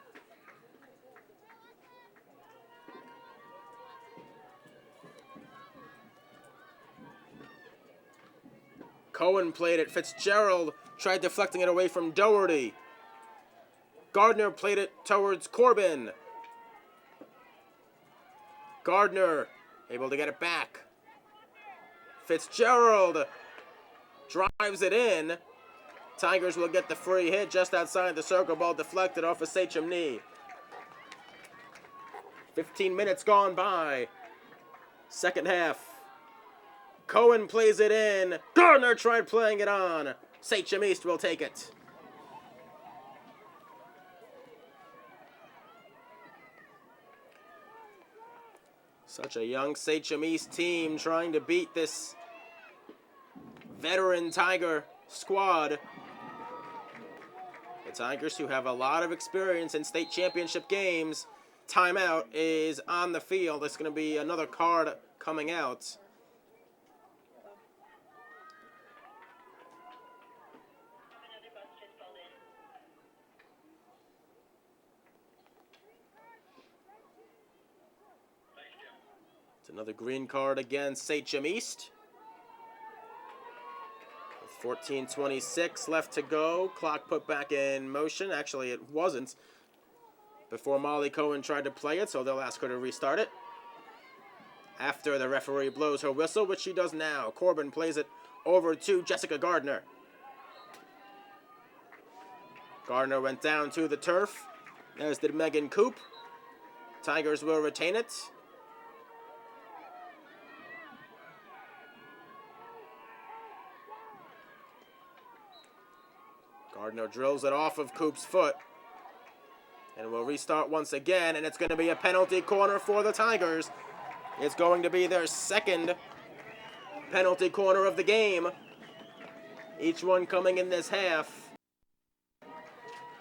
Speaker 1: Cohen played it. Fitzgerald tried deflecting it away from Doherty. Gardner played it towards Corbin. Gardner able to get it back. Fitzgerald drives it in. Tigers will get the free hit just outside the circle. Ball deflected off a Sachem knee. 15 minutes gone by. Second half. Cohen plays it in. Gardner tried playing it on. Sachem East will take it. Such a young Sachem East team trying to beat this veteran Tiger squad. The Tigers, who have a lot of experience in state championship games. Timeout is on the field. There's going to be another card coming out. It's another green card against Sachem East. 14:26 left to go. Clock put back in motion. Actually, it wasn't before Molly Cohen tried to play it, so they'll ask her to restart it after the referee blows her whistle, which she does now. Corbin plays it over to Jessica Gardner. Gardner went down to the turf, as did Megan Coop. Tigers will retain it. Gardner drills it off of Coop's foot. And we'll restart once again, and it's going to be a penalty corner for the Tigers. It's going to be their second penalty corner of the game. Each one coming in this half.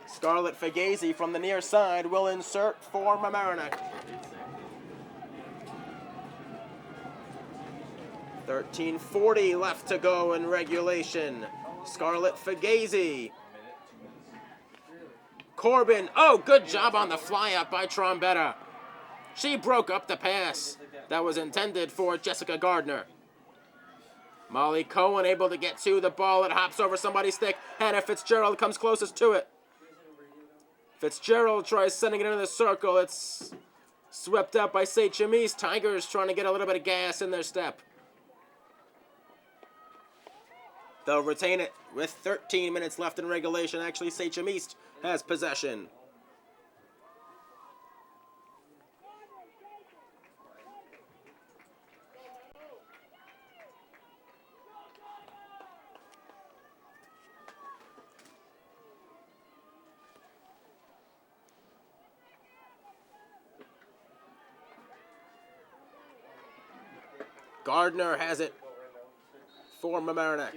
Speaker 1: Scarlett Fugazi from the near side will insert for Mamaroneck. 13:40 left to go in regulation. Scarlett Fugazi. Corbin, oh, good job on the fly-up by Trombetta. She broke up the pass that was intended for Jessica Gardner. Molly Cohen able to get to the ball. It hops over somebody's stick. Hannah Fitzgerald comes closest to it. Fitzgerald tries sending it into the circle. It's swept up by Sachem East. Tigers trying to get a little bit of gas in their step. They'll retain it with 13 minutes left in regulation. Actually, Sachem East has possession. Gardner has it for Mamaroneck.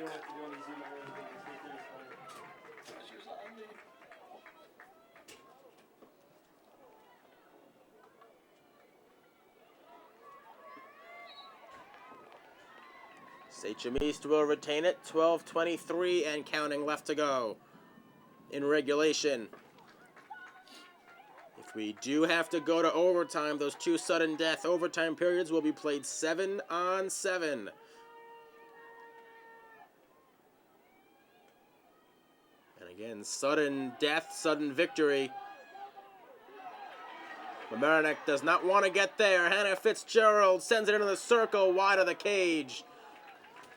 Speaker 1: Sachem East will retain it. 12:23 and counting left to go in regulation. If we do have to go to overtime, those two sudden death overtime periods will be played 7-on-7. And again, sudden death, sudden victory. Mamaroneck does not want to get there. Hannah Fitzgerald sends it into the circle, wide of the cage.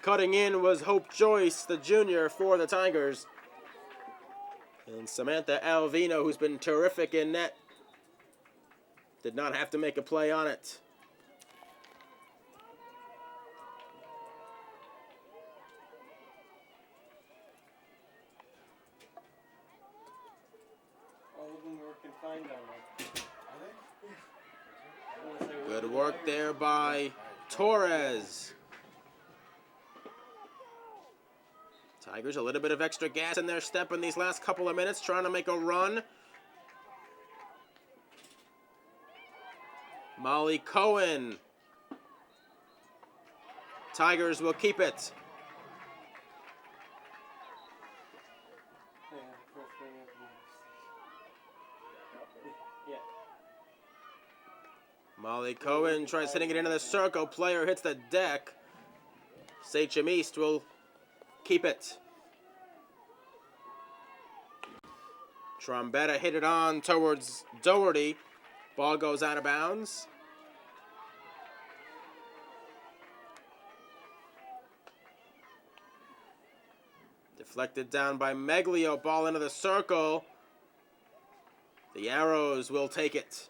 Speaker 1: Cutting in was Hope Joyce, the junior, for the Tigers. And Samantha Alvino, who's been terrific in net, did not have to make a play on it.
Speaker 3: All of them were confined down there.
Speaker 1: Good work there by Torres. Tigers a little bit of extra gas in their step in these last couple of minutes, trying to make a run. Molly Cohen. Tigers will keep it. Molly Cohen tries hitting it into the circle. Player hits the deck. Sachem East will keep it. Trombetta hit it on towards Doherty. Ball goes out of bounds. Deflected down by Meglio. Ball into the circle. The Arrows will take it.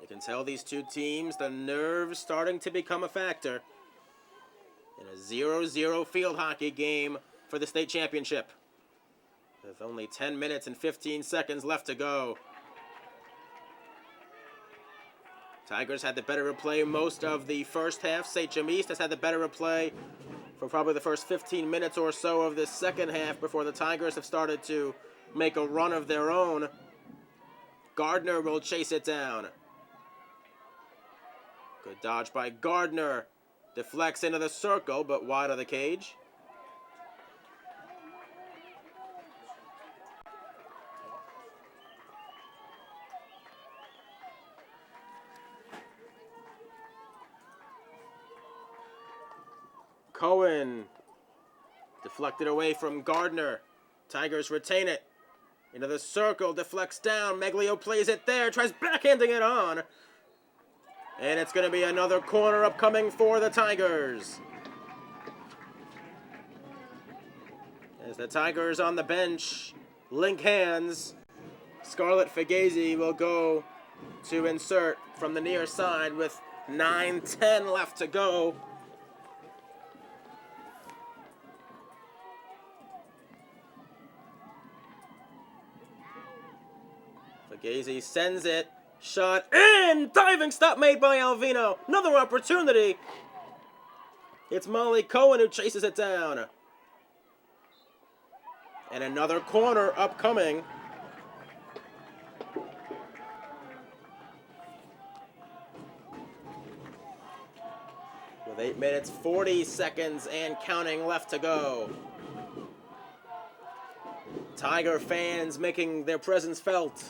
Speaker 1: You can tell these two teams, the nerves starting to become a factor in a 0-0 field hockey game for the state championship. With only 10 minutes and 15 seconds left to go. Tigers had the better of play most of the first half. Sachem East has had the better of play for probably the first 15 minutes or so of this second half before the Tigers have started to make a run of their own. Gardner will chase it down. Good dodge by Gardner. Deflects into the circle, but wide of the cage. Cohen deflected away from Gardner. Tigers retain it. Into the circle, deflects down. Meglio plays it there, tries backhanding it on. And it's going to be another corner upcoming for the Tigers. As the Tigers on the bench link hands, Scarlett Fagazi will go to insert from the near side with 9:10 left to go. Fagazi sends it. Shot in! Diving stop made by Alvino. Another opportunity. It's Molly Cohen who chases it down. And another corner upcoming. With 8 minutes, 40 seconds and counting left to go. Tiger fans making their presence felt.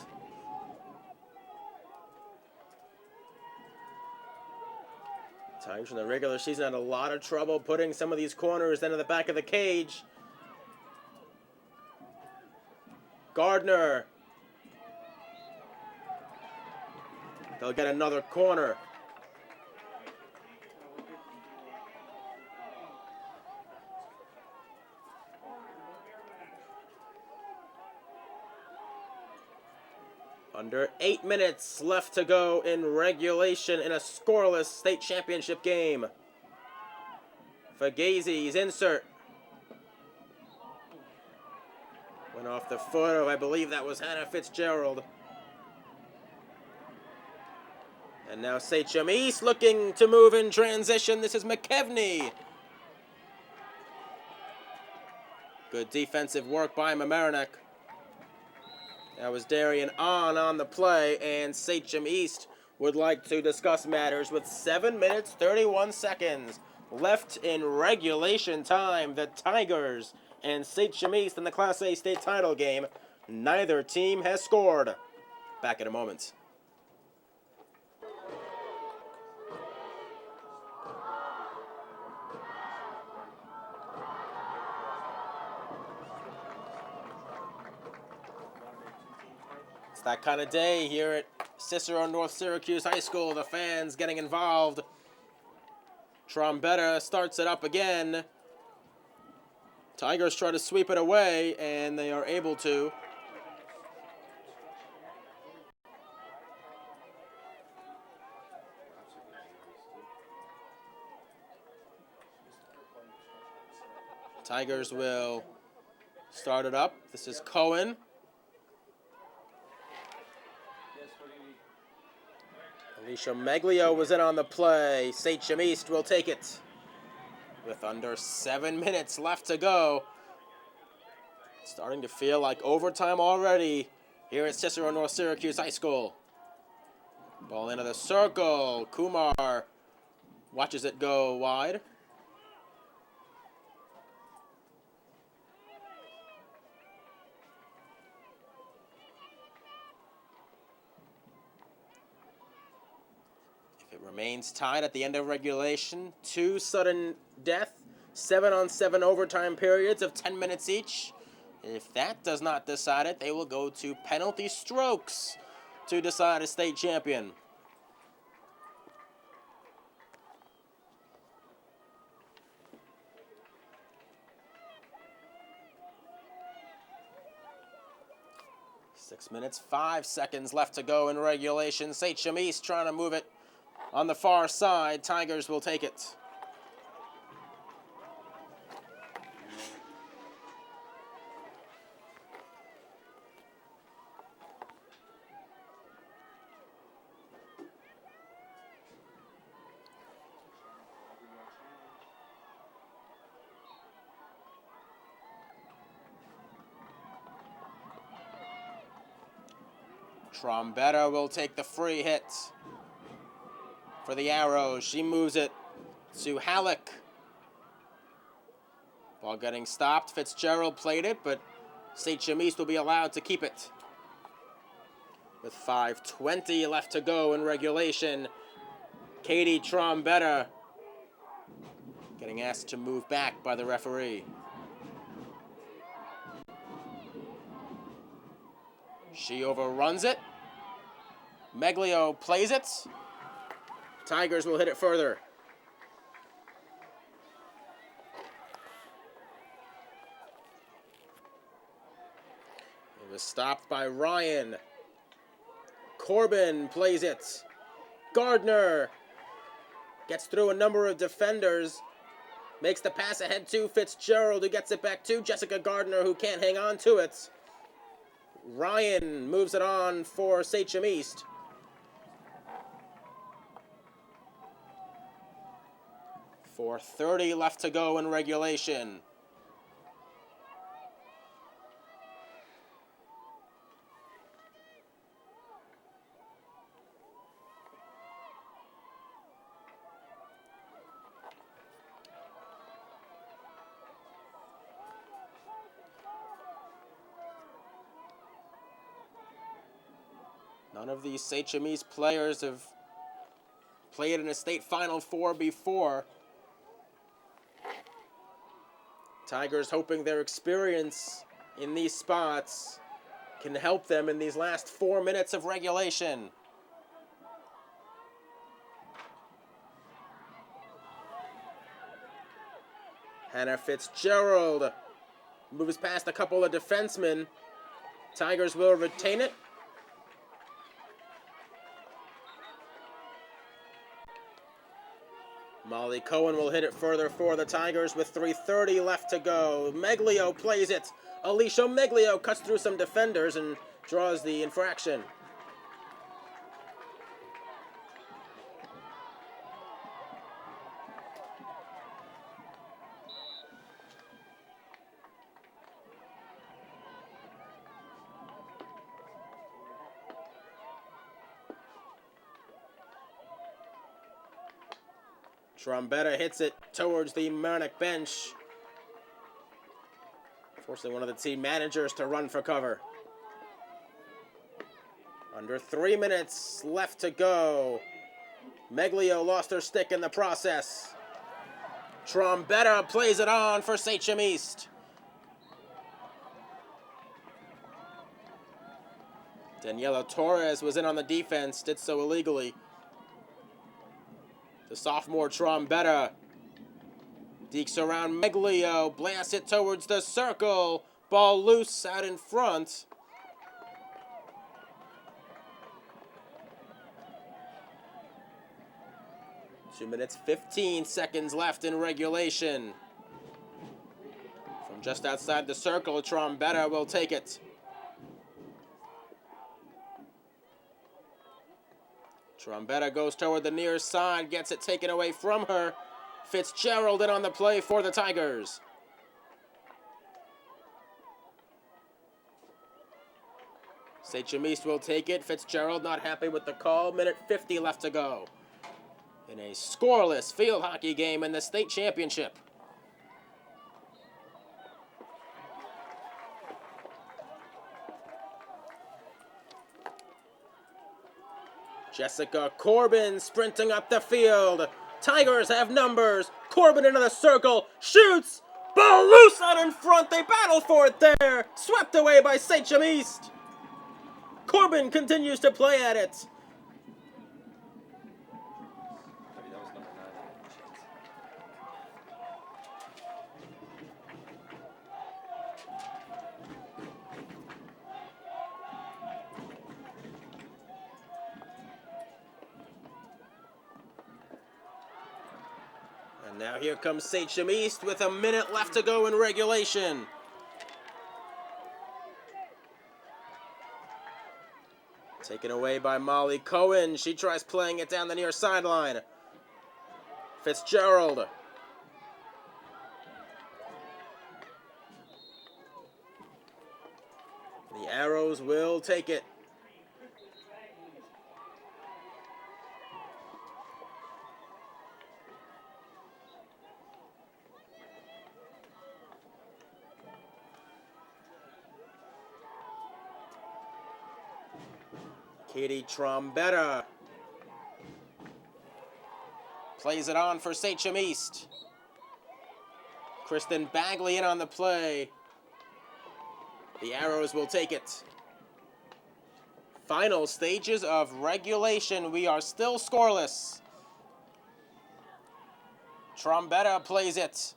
Speaker 1: Tigers in the regular season had a lot of trouble putting some of these corners into the back of the cage. Gardner. They'll get another corner. Under 8 minutes left to go in regulation in a scoreless state championship game. Fagazi's insert. Went off the foot of, I believe that was Hannah Fitzgerald. And now Sachem East looking to move in transition. This is McKevney. Good defensive work by Mamaroneck. That was Darian on the play, and Sachem East would like to discuss matters with 7 minutes, 31 seconds left in regulation time. The Tigers and Sachem East in the Class A state title game. Neither team has scored. Back in a moment. It's that kind of day here at Cicero North Syracuse High School. The fans getting involved. Trombetta starts it up again. Tigers try to sweep it away, and they are able to. Tigers will start it up. This is Cohen. Alicia Meglio was in on the play. Sachem East will take it. With under 7 minutes left to go. It's starting to feel like overtime already here at Cicero North Syracuse High School. Ball into the circle. Kumar watches it go wide. Remains tied at the end of regulation. 2 sudden death, 7-on-7 overtime periods of 10 minutes each. If that does not decide it, they will go to penalty strokes to decide a state champion. Six minutes, 5 seconds left to go in regulation. Sachem East trying to move it on the far side. Tigers will take it. Trombetta will take the free hit for the Arrows. She moves it to Halleck. Ball getting stopped. Fitzgerald played it, but Sachem East will be allowed to keep it. With 5:20 left to go in regulation, Katie Trombetta getting asked to move back by the referee. She overruns it. Meglio plays it. Tigers will hit it further. It was stopped by Ryan. Corbin plays it. Gardner gets through a number of defenders. Makes the pass ahead to Fitzgerald, who gets it back to Jessica Gardner, who can't hang on to it. Ryan moves it on for Sachem East. .430 left to go in regulation. None of these Sachem East players have played in a state Final Four before. Tigers hoping their experience in these spots can help them in these last 4 minutes of regulation. Hannah Fitzgerald moves past a couple of defensemen. Tigers will retain it. Molly Cohen will hit it further for the Tigers with 3:30 left to go. Meglio plays it. Alicia Meglio cuts through some defenders and draws the infraction. Trombetta hits it towards the Mamaroneck bench. Forcing one of the team managers to run for cover. Under 3 minutes left to go. Meglio lost her stick in the process. Trombetta plays it on for Sachem East. Daniela Torres was in on the defense, did so illegally. The sophomore Trombetta dekes around Meglio, blasts it towards the circle. Ball loose out in front. Two minutes, 15 seconds left in regulation. From just outside the circle, Trombetta will take it. Trombetta goes toward the near side, gets it taken away from her. Fitzgerald in on the play for the Tigers. Sachem East will take it. Fitzgerald not happy with the call. Minute 50 left to go in a scoreless field hockey game in the state championship. Jessica Corbin sprinting up the field. Tigers have numbers. Corbin into the circle. Shoots. Ball loose out in front. They battle for it there. Swept away by Sachem East. Corbin continues to play at it. And now here comes Sachem East with a minute left to go in regulation. Taken away by Molly Cohen. She tries playing it down the near sideline. Fitzgerald. The Arrows will take it. Katie Trombetta plays it on for Sachem East. Kristen Bagley in on the play. The Arrows will take it. Final stages of regulation. We are still scoreless. Trombetta plays it.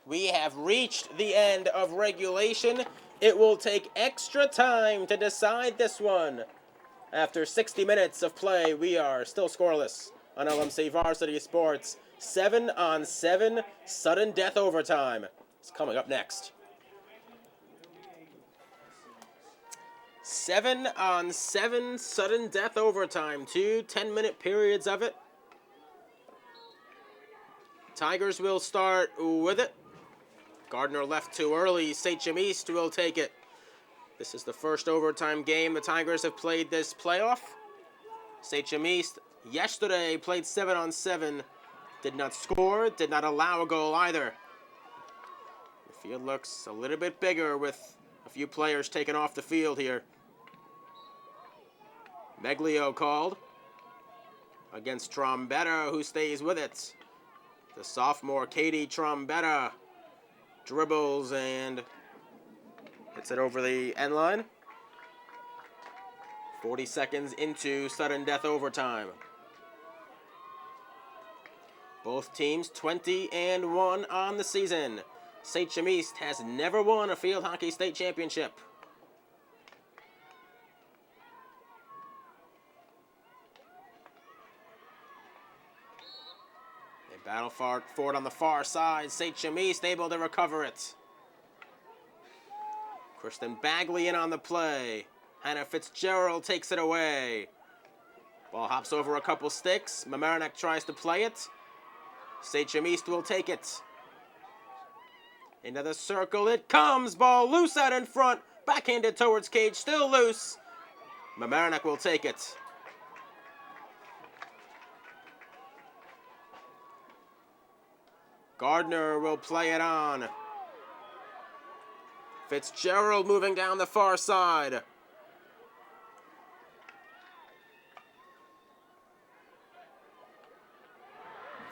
Speaker 1: We have reached the end of regulation. It will take extra time to decide this one. After 60 minutes of play, we are still scoreless on LMC Varsity Sports. 7-on-7 sudden death overtime. It's coming up next. 7-on-7 sudden death overtime. 2 10-minute periods of it. Tigers will start with it. Gardner left too early. Sachem East will take it. This is the first overtime game the Tigers have played this playoff. Sachem East yesterday played 7-on-7. Did not score, did not allow a goal either. The field looks a little bit bigger with a few players taken off the field here. Meglio called against Trombetta, who stays with it. The sophomore Katie Trombetta dribbles and hits it over the end line. 40 seconds into sudden death overtime. Both teams 20-1 on the season. Sachem East has never won a field hockey state championship. They battle for it on the far side. Sachem East able to recover it. Kristen Bagley in on the play. Hannah Fitzgerald takes it away. Ball hops over a couple sticks. Mamaroneck tries to play it. Sachem East will take it. Into the circle it comes. Ball loose out in front. Backhanded towards cage. Still loose. Mamaroneck will take it. Gardner will play it on. Fitzgerald moving down the far side.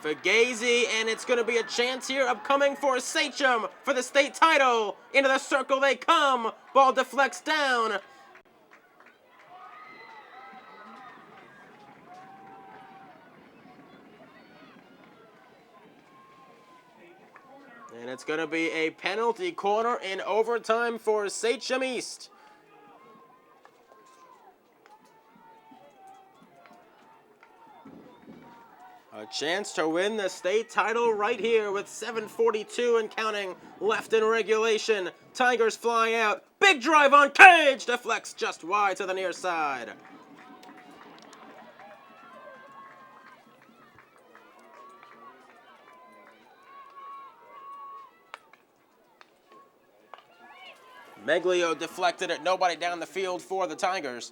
Speaker 1: Fugazi, and it's going to be a chance here upcoming for Sachem for the state title. Into the circle they come. Ball deflects down. And it's going to be a penalty corner in overtime for Sachem East. A chance to win the state title right here with 7:42 and counting left in regulation. Tigers fly out. Big drive on Cage. Deflects just wide to the near side. Meglio deflected it. Nobody down the field for the Tigers.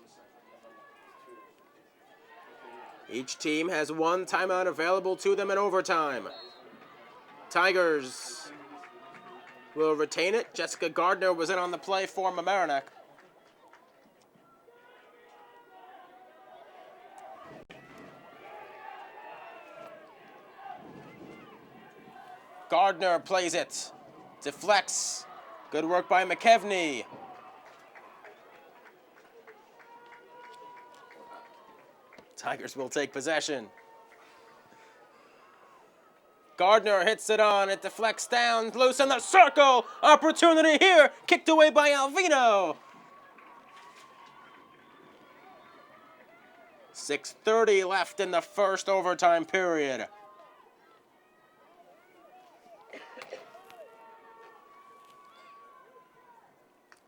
Speaker 1: Each team has one timeout available to them in overtime. Tigers will retain it. Jessica Gardner was in on the play for Mamaroneck. Gardner plays it. Deflects. Good work by McKevney. Tigers will take possession. Gardner hits it on. It deflects down. Loose in the circle. Opportunity here. Kicked away by Alvino. 6:30 left in the first overtime period.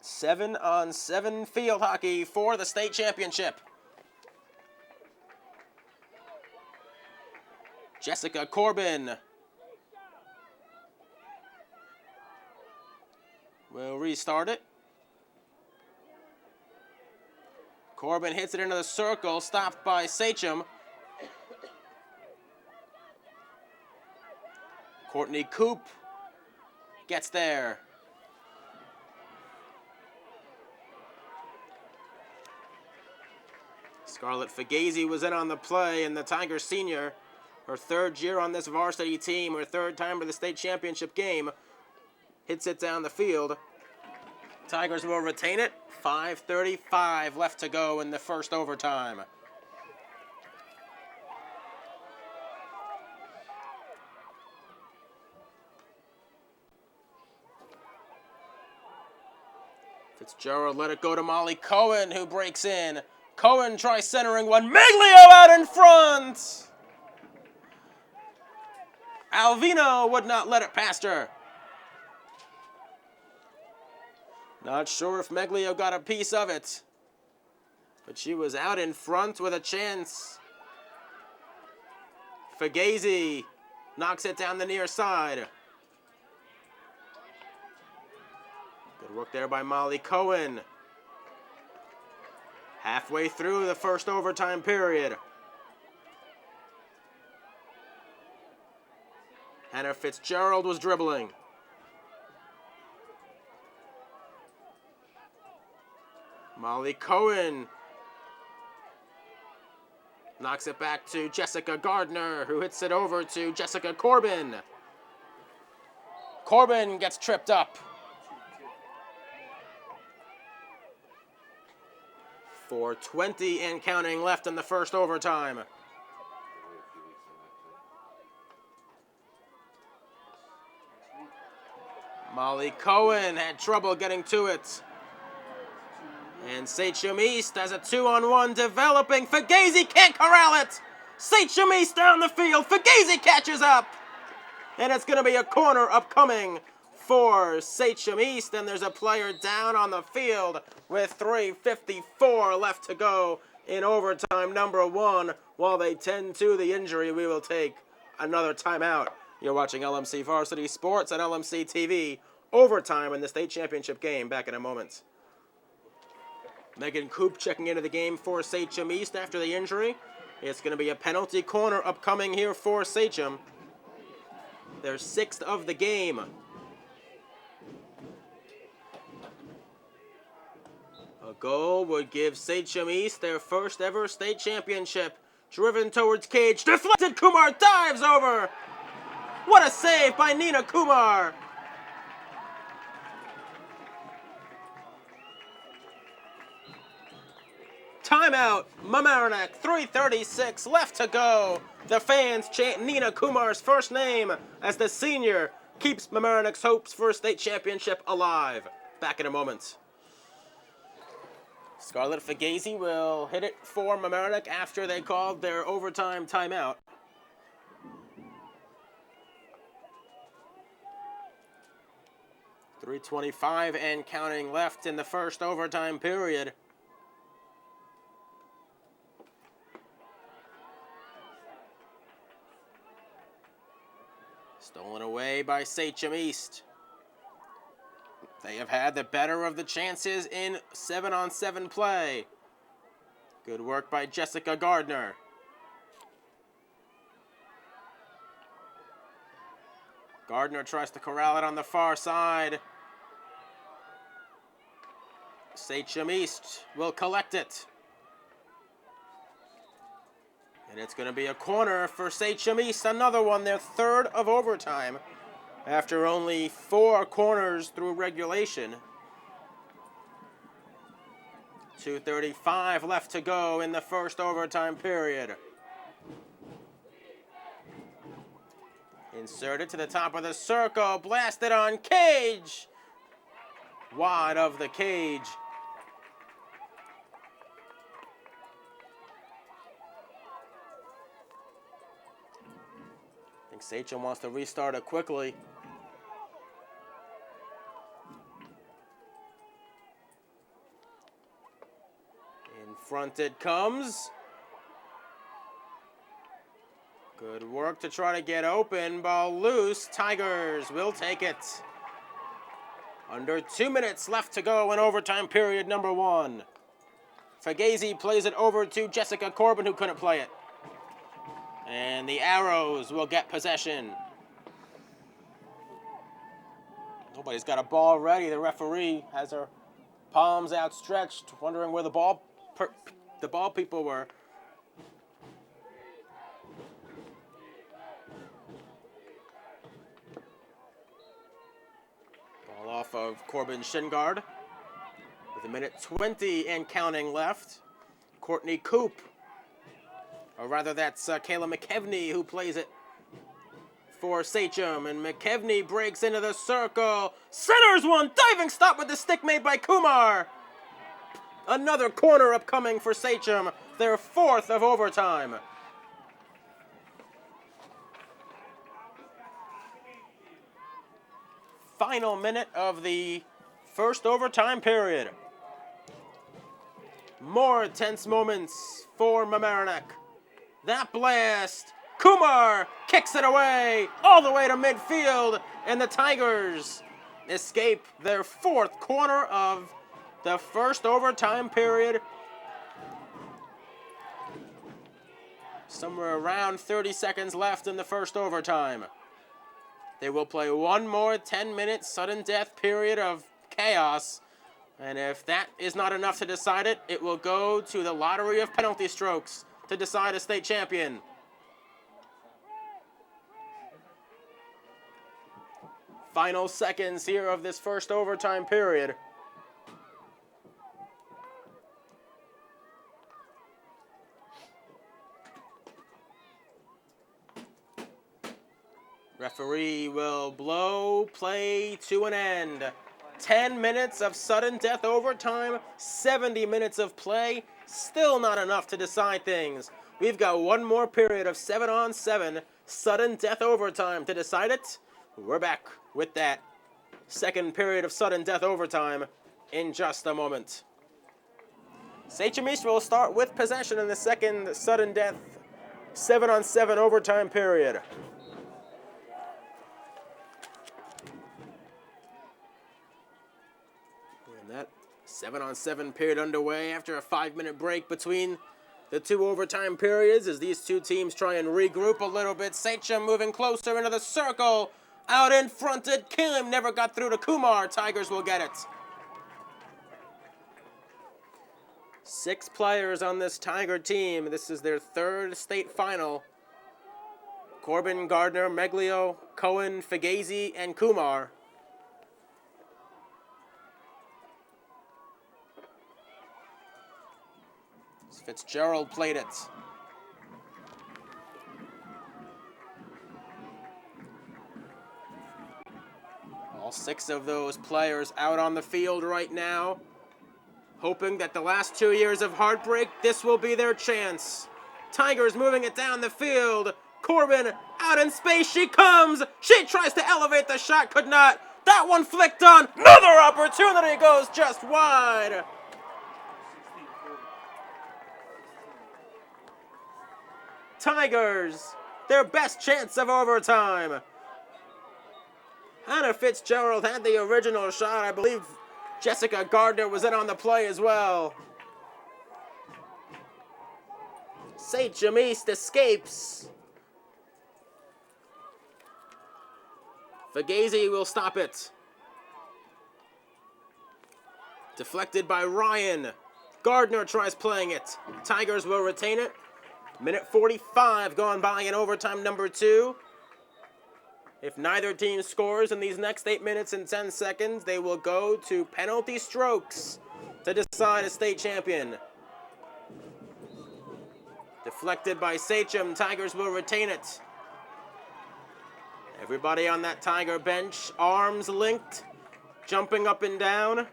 Speaker 1: Seven-on-seven field hockey for the state championship. Jessica Corbin will restart it. Corbin hits it into the circle, stopped by Sachem. Courtney Coop gets there. Scarlett Fugazi was in on the play, and the Tigers senior, her third year on this varsity team, her third time to the state championship game, hits it down the field. Tigers will retain it. 5:35 left to go in the first overtime. Fitzgerald let it go to Molly Cohen, who breaks in. Cohen tries centering one. Meglio out in front! Alvino would not let it past her. Not sure if Meglio got a piece of it, but she was out in front with a chance. Fugazi knocks it down the near side. Good work there by Molly Cohen. Halfway through the first overtime period. Hannah Fitzgerald was dribbling. Molly Cohen knocks it back to Jessica Gardner, who hits it over to Jessica Corbin. Corbin gets tripped up. 4:20 and counting left in the first overtime. Molly Cohen had trouble getting to it. And Sachem East has a 2-on-1 developing. Fugazi can't corral it. Sachem East down the field. Fugazi catches up. And it's going to be a corner upcoming for Sachem East. And there's a player down on the field with 3:54 left to go in overtime number 1. While they tend to the injury, we will take another timeout. You're watching LMC Varsity Sports and LMC-TV. Overtime in the state championship game. Back in a moment. Megan Coop checking into the game for Sachem East after the injury. It's going to be a penalty corner upcoming here for Sachem. their 6th of the game. A goal would give Sachem East their first ever state championship. Driven towards cage, deflected, Kumar dives over. What a save by Nina Kumar. Timeout, Mamaroneck, 3:36 left to go. The fans chant Nina Kumar's first name as the senior keeps Mamaroneck's hopes for a state championship alive. Back in a moment. Scarlett Fugazi will hit it for Mamaroneck after they called their overtime timeout. .325 and counting left in the first overtime period. Stolen away by Sachem East. They have had the better of the chances in 7-on-7 play. Good work by Jessica Gardner. Gardner tries to corral it on the far side. Sachem East will collect it. And it's going to be a corner for Sachem East, another one, their 3rd of overtime, after only 4 corners through regulation. 2:35 left to go in the first overtime period. Inserted to the top of the circle, blasted on cage. Wide of the cage. I think Sachem wants to restart it quickly. In front it comes. Good work to try to get open. Ball loose. Tigers will take it. Under 2 minutes left to go in overtime period number 1. Fugazi plays it over to Jessica Corbin, who couldn't play it. And the Arrows will get possession. Nobody's got a ball ready. The referee has her palms outstretched, wondering where the ball people were. Ball off of Corbin Shingard. With 1:20 and counting left. Courtney Coop. Or rather, that's Kayla McKevney who plays it for Sachem. And McKevney breaks into the circle. Centers one. Diving stop with the stick made by Kumar. Another corner upcoming for Sachem. Their 4th of overtime. Final minute of the first overtime period. More tense moments for Mamaroneck. That blast, Kumar kicks it away all the way to midfield, and the Tigers escape their 4th corner of the first overtime period. Somewhere around 30 seconds left in the first overtime. They will play one more 10-minute sudden death period of chaos, and if that is not enough to decide it, it will go to the lottery of penalty strokes to decide a state champion. Final seconds here of this first overtime period. Referee will blow play to an end. 10 minutes of sudden death overtime, 70 minutes of play, still not enough to decide things. We've got one more period of 7-on-7 sudden death overtime to decide it. We're back with that second period of sudden death overtime in just a moment. Sachem East will start with possession in the second sudden death 7-on-7 overtime period. And that 7-on-7 period underway after a 5-minute break between the 2 overtime periods as these two teams try and regroup a little bit. Sachem moving closer into the circle. Out in front at Kim. Never got through to Kumar. Tigers will get it. 6 players on this Tiger team. This is their 3rd state final. Corbin, Gardner, Meglio, Cohen, Fugazi, and Kumar. Fitzgerald played it. All 6 of those players out on the field right now, hoping that the last 2 years of heartbreak, this will be their chance. Tigers moving it down the field. Corbin out in space. She comes. She tries to elevate the shot. Could not. That one flicked on. Another opportunity goes just wide. Tigers, their best chance of overtime. Hannah Fitzgerald had the original shot. I believe Jessica Gardner was in on the play as well. Sachem East escapes. Fugazi will stop it. Deflected by Ryan. Gardner tries playing it. Tigers will retain it. Minute 45 gone by in overtime number 2. If neither team scores in these next 8 minutes and 10 seconds, they will go to penalty strokes to decide a state champion. Deflected by Sachem, Tigers will retain it. Everybody on that Tiger bench, arms linked, jumping up and down,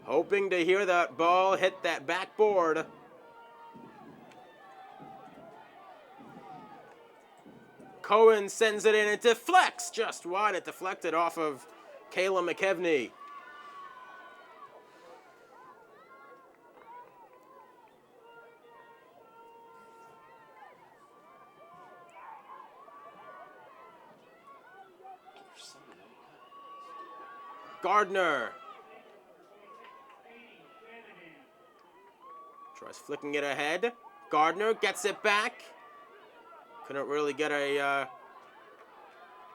Speaker 1: hoping to hear that ball hit that backboard. Cohen sends it in. It deflects just wide. It deflected off of Kayla McKevney. Gardner tries flicking it ahead. Gardner gets it back. Couldn't really get a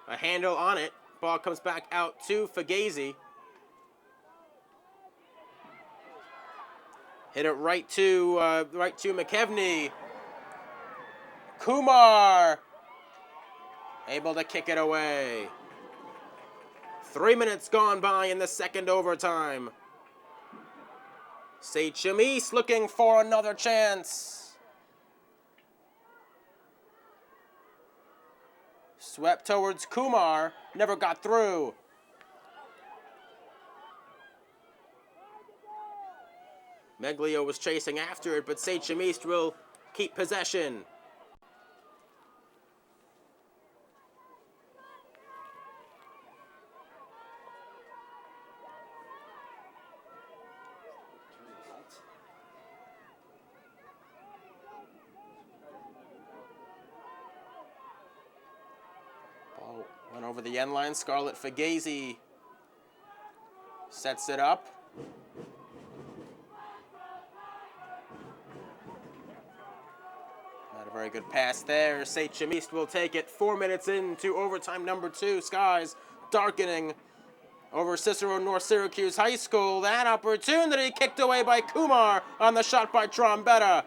Speaker 1: handle on it. Ball comes back out to Fugazi. Hit it right to McKevney. Kumar able to kick it away. 3 minutes gone by in the second overtime. Sachem East looking for another chance. Swept towards Kumar, never got through. Meglio was chasing after it, but Sachem East will keep possession. Went over the end line. Scarlett Fugazi sets it up. Not a very good pass there. Sachem East will take it. 4 minutes into overtime number 2. Skies darkening over Cicero North Syracuse High School. That opportunity kicked away by Kumar on the shot by Trombetta.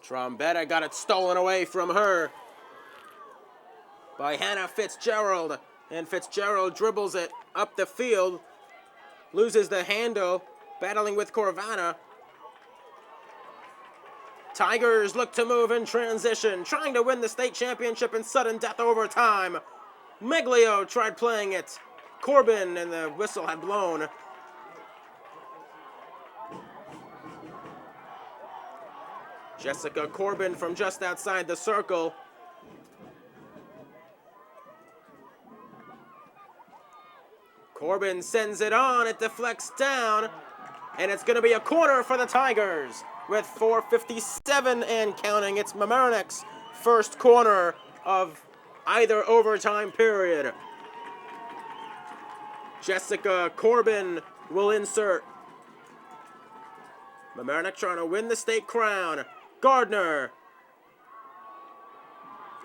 Speaker 1: Trombetta got it stolen away from her by Hannah Fitzgerald. And Fitzgerald dribbles it up the field, loses the handle, battling with Corvana. Tigers look to move in transition, trying to win the state championship in sudden death overtime. Meglio tried playing it. Corbin, and the whistle had blown. Jessica Corbin from just outside the circle. Corbin sends it on, it deflects down, and it's going to be a corner for the Tigers. With 4:57 and counting, it's Mamaroneck's first corner of either overtime period. Jessica Corbin will insert. Mamaroneck trying to win the state crown. Gardner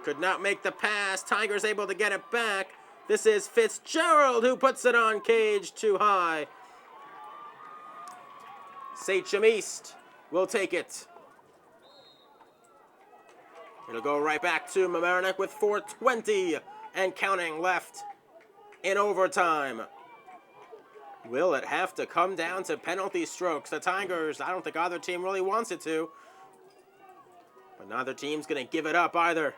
Speaker 1: could not make the pass. Tigers able to get it back. This is Fitzgerald who puts it on cage too high. Sachem East will take it. It'll go right back to Mamaroneck with 4:20 and counting left in overtime. Will it have to come down to penalty strokes? The Tigers, I don't think either team really wants it to. But neither team's going to give it up either.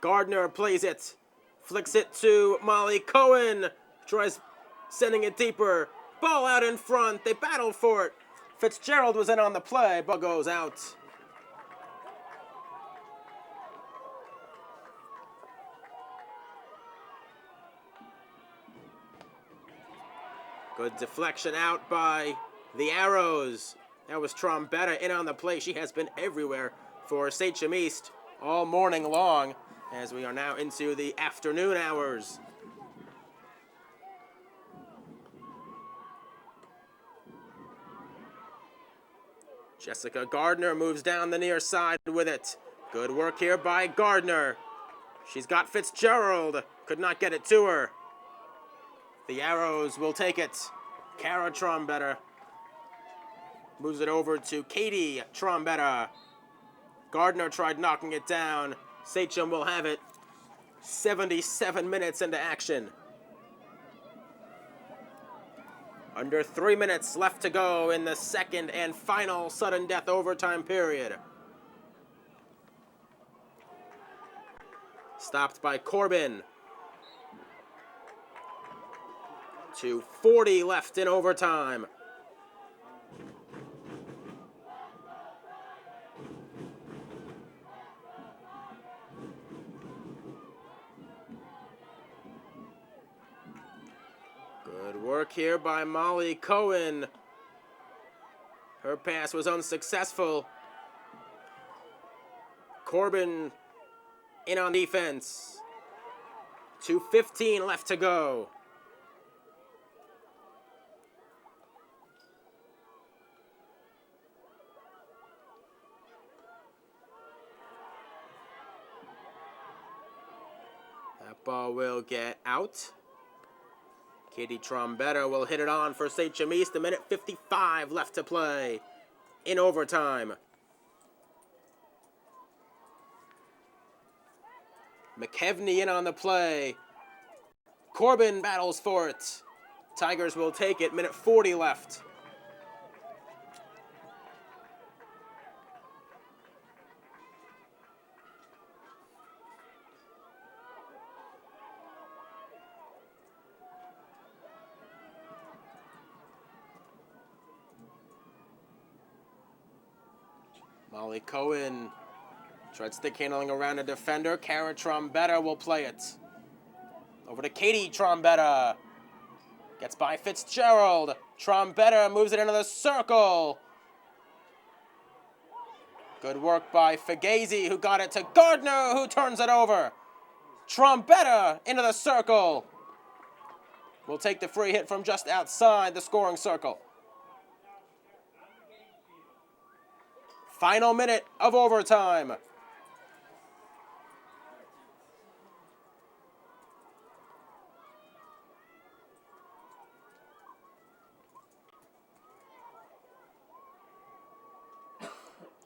Speaker 1: Gardner plays it. Flicks it to Molly Cohen. Tries sending it deeper. Ball out in front. They battled for it. Fitzgerald was in on the play. Ball goes out. Good deflection out by the Arrows. That was Trombetta in on the play. She has been everywhere for Sachem East all morning long as we are now into the afternoon hours. Jessica Gardner moves down the near side with it. Good work here by Gardner. She's got Fitzgerald. Could not get it to her. The Arrows will take it. Kara Trombetta moves it over to Katie Trombetta. Gardner tried knocking it down. Sachem will have it. 77 minutes into action. Under 3 minutes left to go in the second and final sudden death overtime period. Stopped by Corbin. 2:40 left in overtime. Good work here by Molly Cohen. Her pass was unsuccessful. Corbin in on defense. 2:15 left to go. That ball will get out. Katie Trombetta will hit it on for Sachem East. 1:55 left to play in overtime. McKevney in on the play. Corbin battles for it. Tigers will take it. 1:40 left. Molly Cohen tried stick handling around a defender. Kara Trombetta will play it. Over to Katie Trombetta. Gets by Fitzgerald. Trombetta moves it into the circle. Good work by Fugazi, who got it to Gardner, who turns it over. Trombetta into the circle. Will take the free hit from just outside the scoring circle. Final minute of overtime.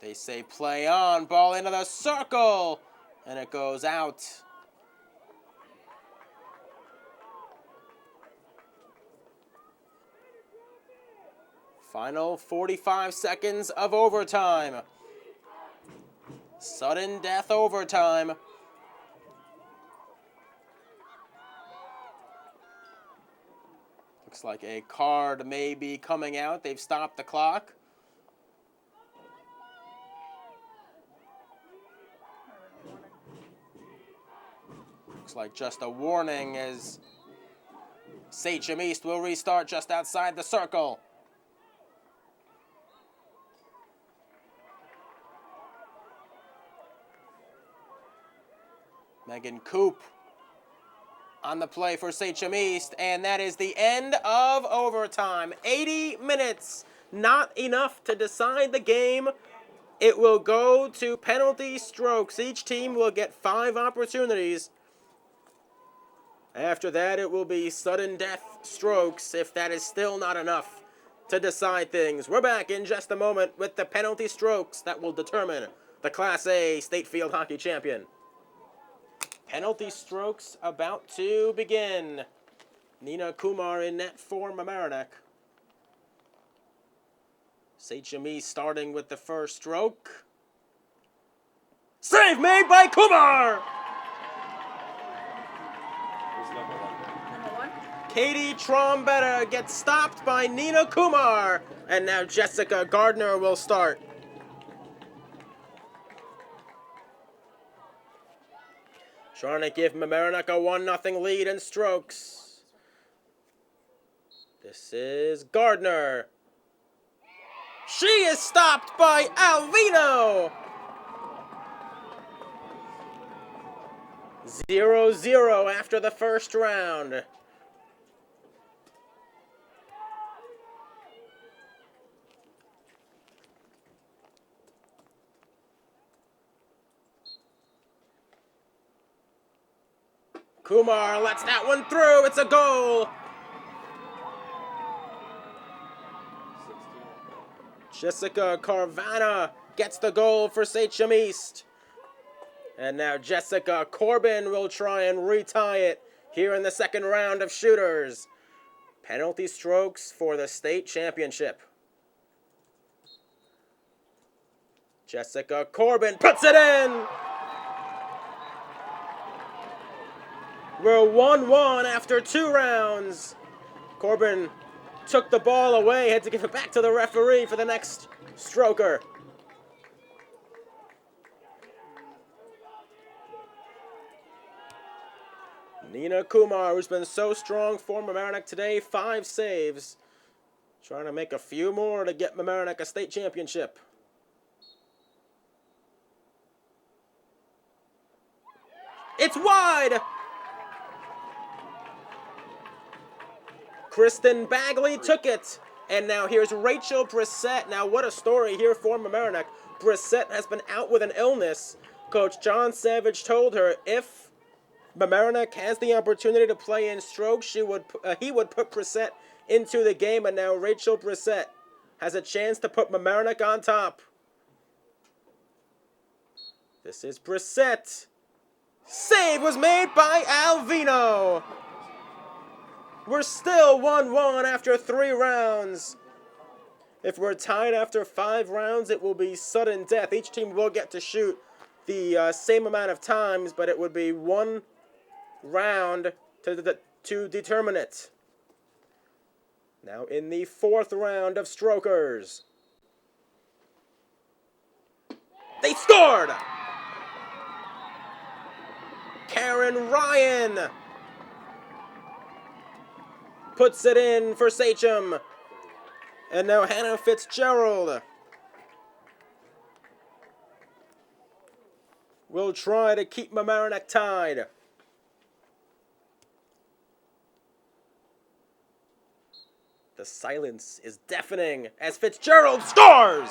Speaker 1: They say play on, ball into the circle, and it goes out. Final 45 seconds of overtime. Sudden death overtime. Looks like a card may be coming out. They've stopped the clock. Looks like just a warning as Sachem East will restart just outside the circle. Megan Coop on the play for Sachem East, and that is the end of overtime. 80 minutes, not enough to decide the game. It will go to penalty strokes. Each team will get 5 opportunities. After that, it will be sudden death strokes if that is still not enough to decide things. We're back in just a moment with the penalty strokes that will determine the Class A State Field Hockey Champion. Penalty strokes about to begin. Nina Kumar in net for Mamaroneck. Sachem East starting with the first stroke. Save made by Kumar!
Speaker 4: Number 1.
Speaker 1: Katie Trombetta gets stopped by Nina Kumar. And now Jessica Gardner will start. Trying to give Mamaroneck a 1-0 lead in strokes. This is Gardner. She is stopped by Alvino. 0-0 after the first round. Kumar lets that one through. It's a goal. Jessica Carvana gets the goal for Sachem East. And now Jessica Corbin will try and retie it here in the second round of shooters. Penalty strokes for the state championship. Jessica Corbin puts it in. We're 1-1 after 2 rounds. Corbin took the ball away, had to give it back to the referee for the next stroker. Nina Kumar, who's been so strong for Mamaroneck today, 5 saves. Trying to make a few more to get Mamaroneck a state championship. It's wide! Kristen Bagley took it. And now here's Rachel Brissett. Now what a story here for Mamaroneck. Brissett has been out with an illness. Coach John Savage told her if Mamaroneck has the opportunity to play in strokes, he would put Brissett into the game. And now Rachel Brissett has a chance to put Mamaroneck on top. This is Brissett. Save was made by Alvino. We're still 1-1 after 3 rounds. If we're tied after 5 rounds, it will be sudden death. Each team will get to shoot the same amount of times, but it would be 1 round to determine it. Now in the 4th round of strokers. They scored! Karen Ryan puts it in for Sachem. And now Hannah Fitzgerald will try to keep Mamaroneck tied. The silence is deafening as Fitzgerald scores!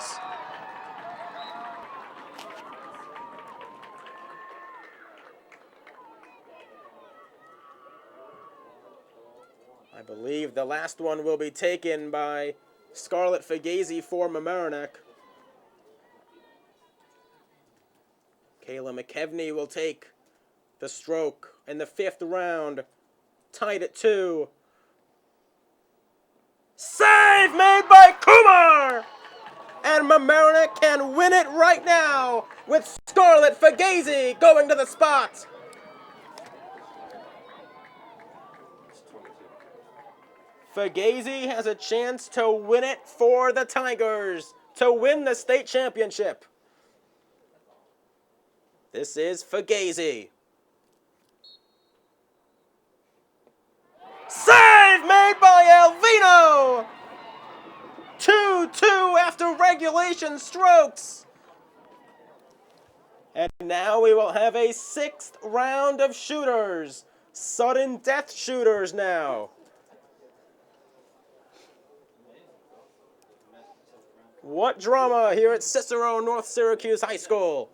Speaker 1: I believe the last one will be taken by Scarlett Fugazi for Mamaroneck. Kayla McKevney will take the stroke in the 5th round, tied at 2. Save made by Kumar! And Mamaroneck can win it right now with Scarlett Fugazi going to the spot. Fugazi has a chance to win it for the Tigers, to win the state championship. This is Fugazi. Save made by Alvino! 2-2 after regulation strokes. And now we will have a 6th round of shooters. Sudden death shooters now. What drama here at Cicero North Syracuse High School.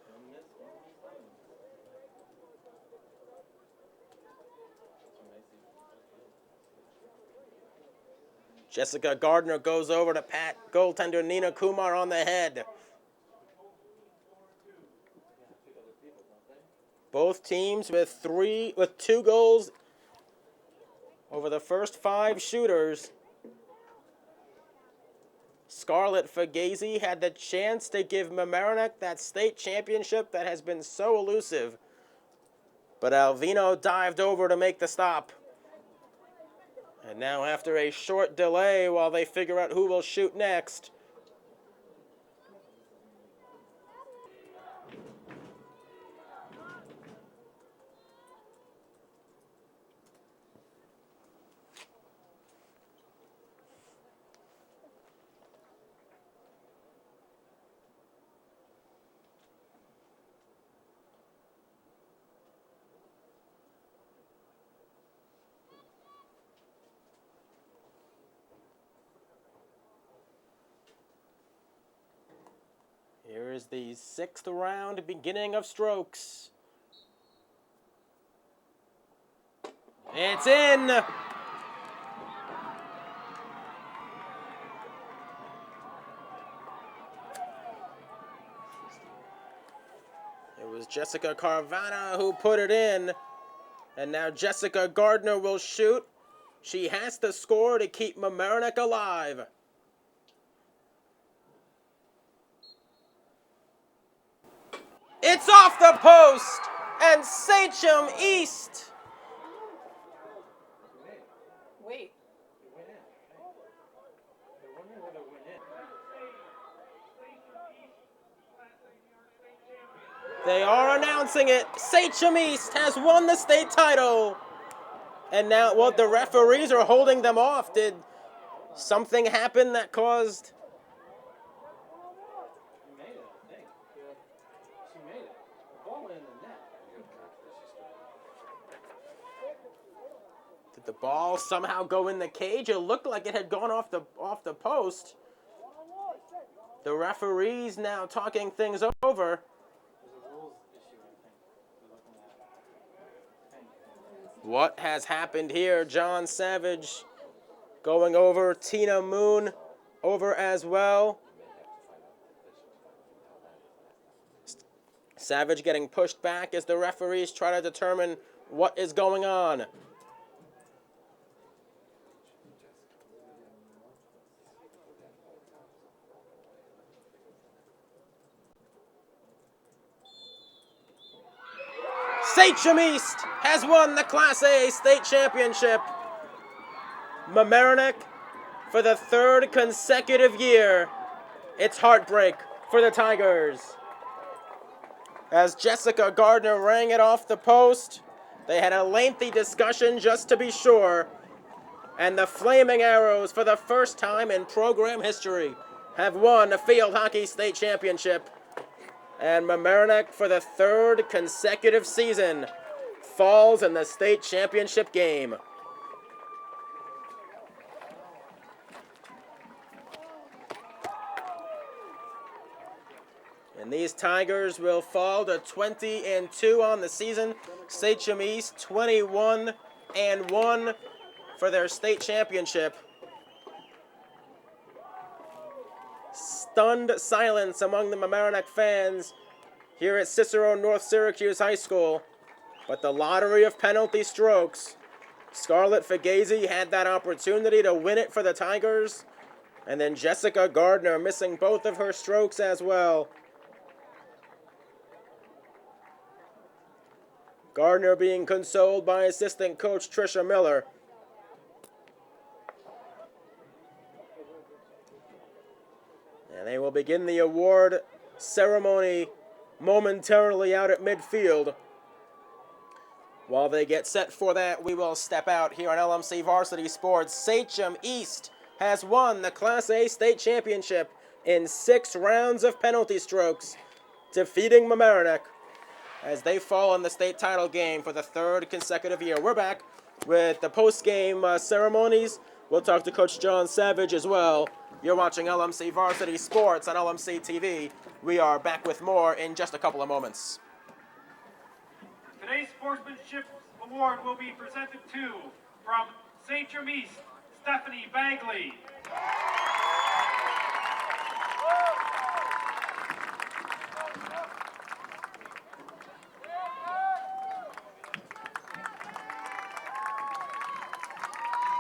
Speaker 1: Jessica Gardner goes over to pat goaltender Nina Kumar on the head. Both teams with 2 goals over the first 5 shooters. Scarlett Fugazi had the chance to give Mamaroneck that state championship that has been so elusive. But Alvino dived over to make the stop. And now after a short delay while they figure out who will shoot next, here is the 6th round, beginning of strokes. It's in! It was Jessica Carvana who put it in. And now Jessica Gardner will shoot. She has to score to keep Mamaroneck alive. It's off the post, and Sachem East.
Speaker 4: Wait.
Speaker 1: They are announcing it. Sachem East has won the state title. And now, well, the referees are holding them off. Did something happen that caused... Did the ball somehow go in the cage? It looked like it had gone off the post. The referees now talking things over. What has happened here? John Savage going over. Tina Moon over as well. Savage getting pushed back as the referees try to determine what is going on. Sachem East has won the Class A state championship. Mamaroneck, for the 3rd consecutive year, it's heartbreak for the Tigers. As Jessica Gardner rang it off the post, they had a lengthy discussion just to be sure, and the Flaming Arrows, for the first time in program history, have won a field hockey state championship. And Mamaroneck, for the 3rd consecutive season, falls in the state championship game. And these Tigers will fall to 20-2 on the season. Sachem East 21-1 for their state championship. Stunned silence among the Mamaroneck fans here at Cicero North Syracuse High School. But the lottery of penalty strokes. Scarlett Fugazi had that opportunity to win it for the Tigers. And then Jessica Gardner missing both of her strokes as well. Gardner being consoled by assistant coach Tricia Miller. And they will begin the award ceremony momentarily out at midfield. While they get set for that, we will step out here on LMC Varsity Sports. Sachem East has won the Class A state championship in 6 rounds of penalty strokes, defeating Mamaroneck as they fall in the state title game for the third consecutive year. We're back with the post-game ceremonies. We'll talk to Coach John Savage as well. You're watching LMC Varsity Sports on LMC-TV. We are back with more in just a couple of moments.
Speaker 2: Today's Sportsmanship Award will be presented to, from Sachem East, Stephanie Bagley.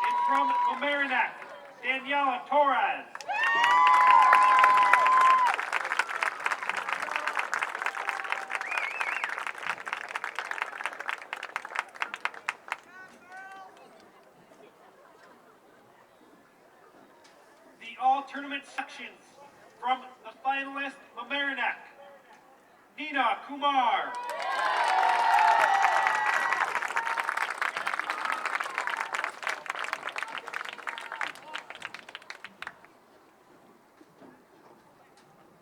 Speaker 2: And from Mamaroneck, Daniela Torres. All-tournament sections from the finalist Mamaroneck, Nina Kumar.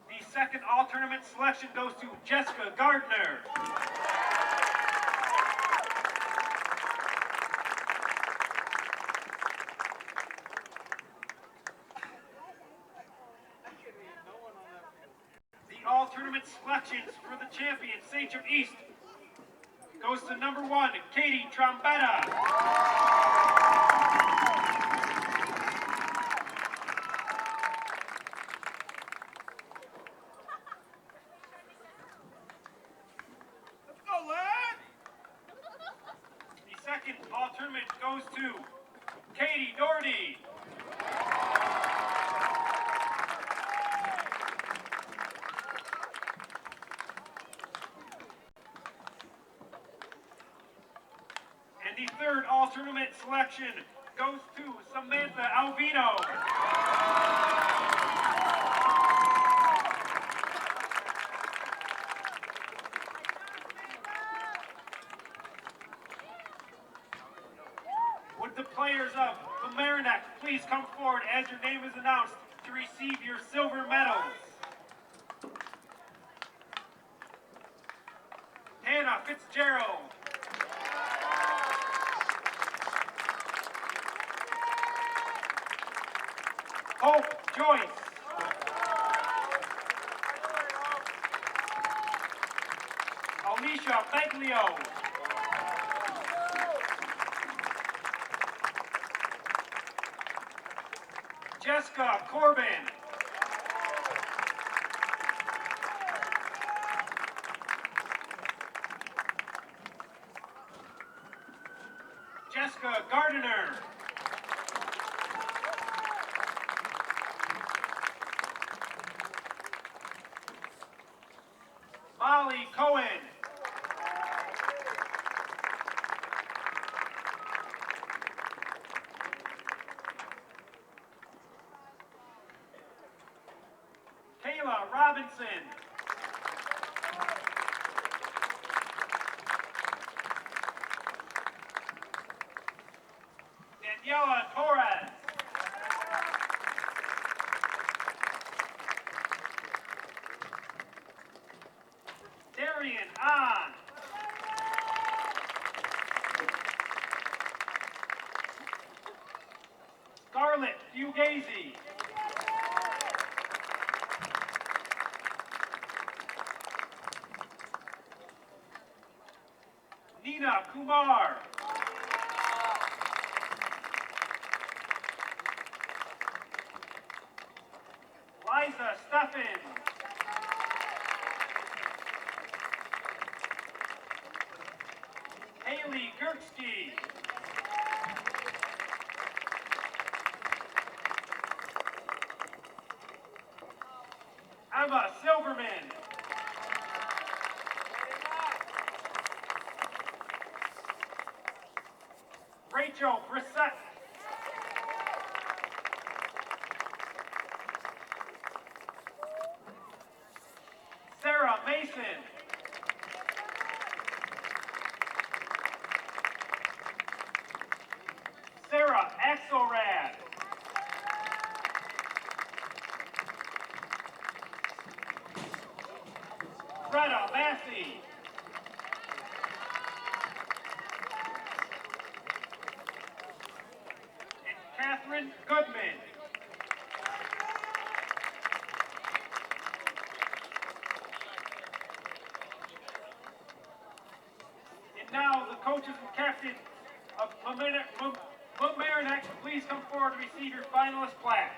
Speaker 2: The second all-tournament selection goes to Jessica Gardner. All-tournament selections for the champion, Sachem East, goes to number 1, Katie Trombetta. Let's go, lad! The second all-tournament goes to Katie Doherty. The third all-tournament selection goes to Samantha Alvino. Would the players of Mamaroneck please come forward as your name is announced to receive your silver medals? Hannah Fitzgerald. Hope Joyce. Alicia Baglio. Jessica Corbin. Jessica Gardiner. Molly Cohen. Kayla Robinson. Daniela Torres. Darian On. Scarlett Fugazi. Nina Kumar. Liza Steffens. Haley Gertzke. Emma Silverman. Rachel Brissett. Sarah Mason. Sarah Axelrad. Greta Massey. Rothman, Goodman. And now the coaches and captains of Mamaroneck, please come forward to receive your finalist plaque.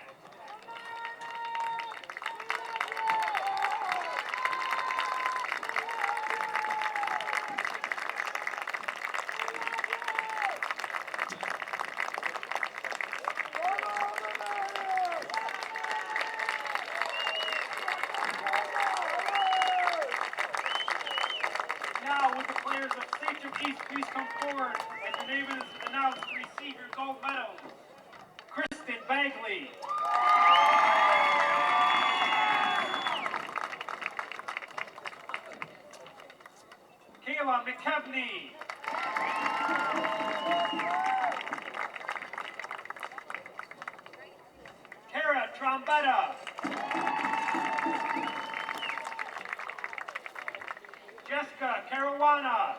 Speaker 2: Now, would the players of Sachem East please come forward as your name is announced to receive your gold medals. Kristen Bagley. Kayla McKevney. Kara Trombetta. Jessica Caruana.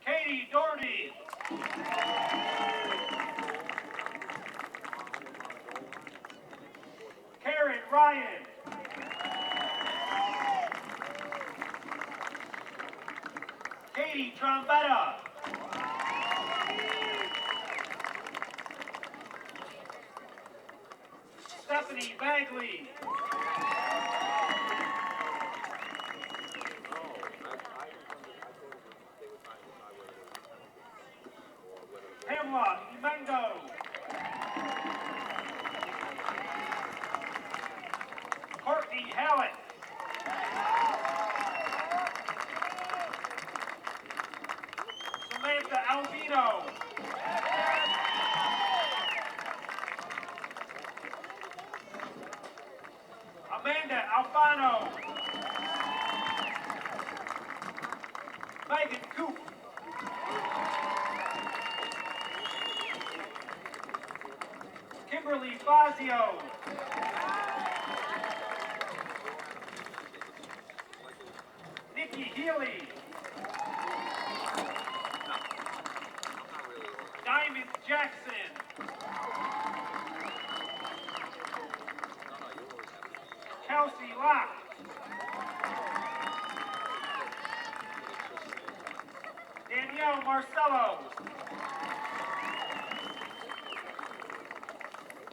Speaker 2: Katie Doherty. Karen Ryan. Katie Trombetta. Stephanie Bagley. Pamela Imango. Courtney Hallett. Samantha Albino. Amanda Alfano. Megan Coop. Kimberly Fazio. Nikki Healy. Diamond Jackson. Kelsey Locke. Danielle Marcello.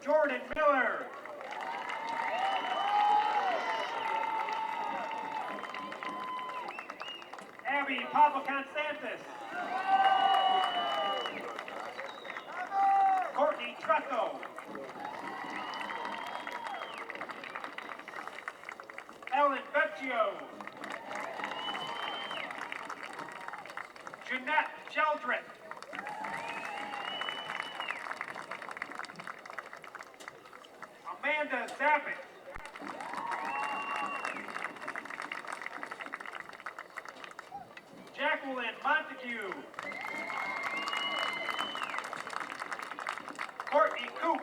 Speaker 2: Jordan Miller. Abby Papaconstantis. Courtney Trecco. Ellen Vecchio. Jeanette Sheldrick. Amanda Zappik. Jacqueline Montague. Courtney Coop.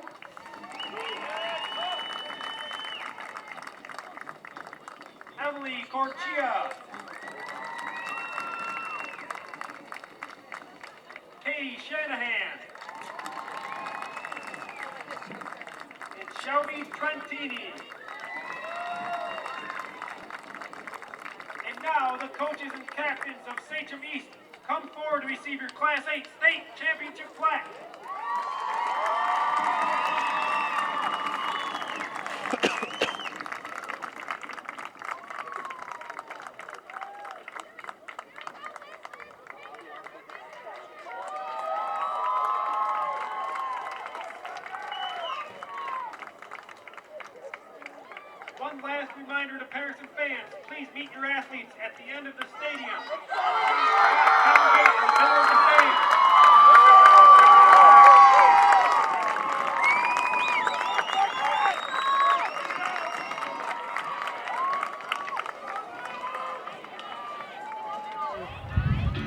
Speaker 2: Emily Corchia. Katie Shanahan. And Shelby Trentini. And now the coaches and captains of Sachem East come forward to receive your Class 8 state championship plaque. One last reminder to parents and fans, please meet your athletes at the end of the stadium. Congregate in the middle of the stage.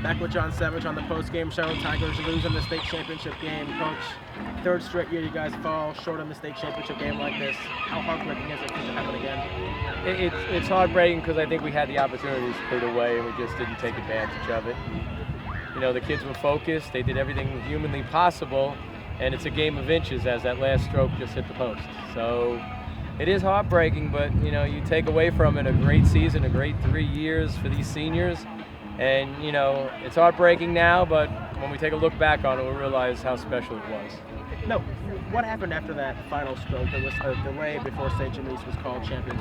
Speaker 1: Back with John Savage on the post-game show. Tigers losing the state championship game. Coach, third straight year you guys fall short on the state championship game like this. How heartbreaking is it to happen again?
Speaker 5: It's heartbreaking because I think we had the opportunities put away and we just didn't take advantage of it. You know, the kids were focused. They did everything humanly possible, and it's a game of inches as that last stroke just hit the post. So it is heartbreaking, but you know, you take away from it a great season, a great 3 years for these seniors. And you know, it's heartbreaking now, but when we take a look back on it, we'll realize how special it was.
Speaker 1: No, what happened after that final stroke? There was a delay before Sachem East was called champions.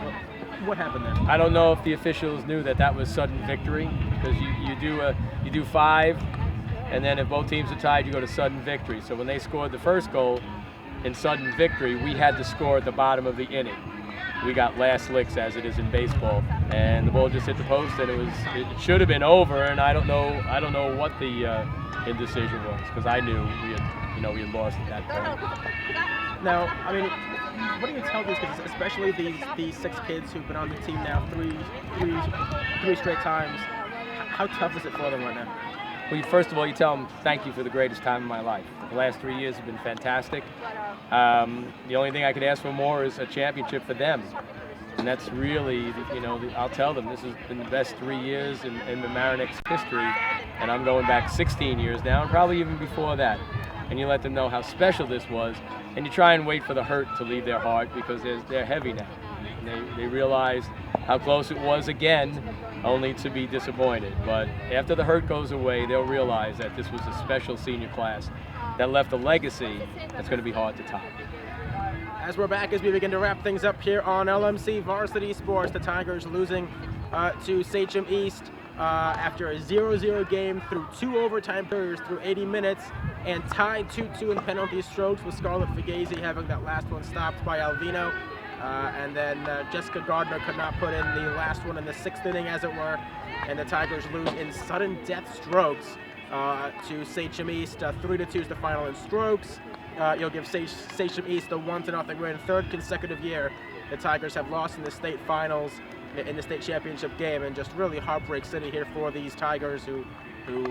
Speaker 1: What happened then?
Speaker 5: I don't know if the officials knew that was sudden victory, because you do 5, and then if both teams are tied, you go to sudden victory. So when they scored the first goal in sudden victory, we had to score at the bottom of the inning. We got last licks, as it is in baseball, and the ball just hit the post, and it should have been over. And I don't know what the indecision was, because I knew we had lost at that point.
Speaker 1: Now, I mean, what do you tell these kids, especially these 6 kids who've been on the team now three straight times? How tough is it for them right now?
Speaker 5: Well, first of all, you tell them thank you for the greatest time of my life. The last 3 years have been fantastic. The only thing I could ask for more is a championship for them. And that's really, I'll tell them this has been the best 3 years in Mamaroneck's history. And I'm going back 16 years now, and probably even before that. And you let them know how special this was. And you try and wait for the hurt to leave their heart, because they're heavy now. And they realize how close it was again, only to be disappointed. But after the hurt goes away, they'll realize that this was a special senior class that left a legacy that's going to be hard to top.
Speaker 1: As we're back, as we begin to wrap things up here on LMC Varsity Sports, the Tigers losing to Sachem East after a 0-0 game through 2 overtime periods through 80 minutes, and tied 2-2 in penalty strokes, with Scarlett Vigna having that last one stopped by Alvino. And then Jessica Gardner could not put in the last one in the 6th inning, as it were, and the Tigers lose in sudden death strokes to Sachem East. 3-2 is the final in strokes. You'll give Sachem East a 1-0 win. 3rd consecutive year the Tigers have lost in the state finals, in the state championship game, and just really heartbreak city here for these Tigers who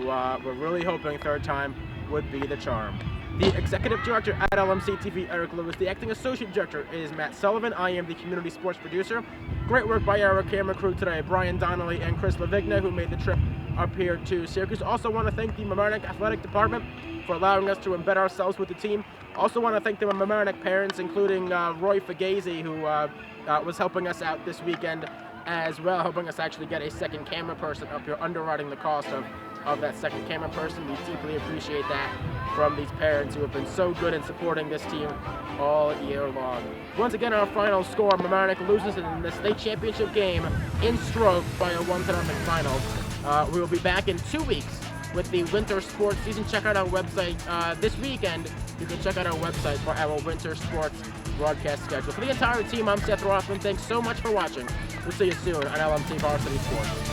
Speaker 1: were really hoping 3rd time would be the charm. The executive director at LMC-TV, Erik. The acting associate director is Matt Sullivan. I am the community sports producer. Great work by our camera crew today, Brian Donnelly and Chris Vigna, who made the trip up here to Syracuse. Also want to thank the Mamaroneck Athletic Department for allowing us to embed ourselves with the team. Also want to thank the Mamaroneck parents, including Roy Fugazi, who was helping us out this weekend as well, helping us actually get a second camera person up here, underwriting the cost of that second camera person. We deeply appreciate that from these parents who have been so good in supporting this team all year long. Once again, our final score, Mamaroneck loses in the state championship game in stroke by a 1-0 final. We will be back in 2 weeks with the winter sports season. Check out our website this weekend. You can check out our website for our winter sports broadcast schedule. For the entire team, I'm Seth Rothman. Thanks so much for watching. We'll see you soon on LMC Varsity Sports.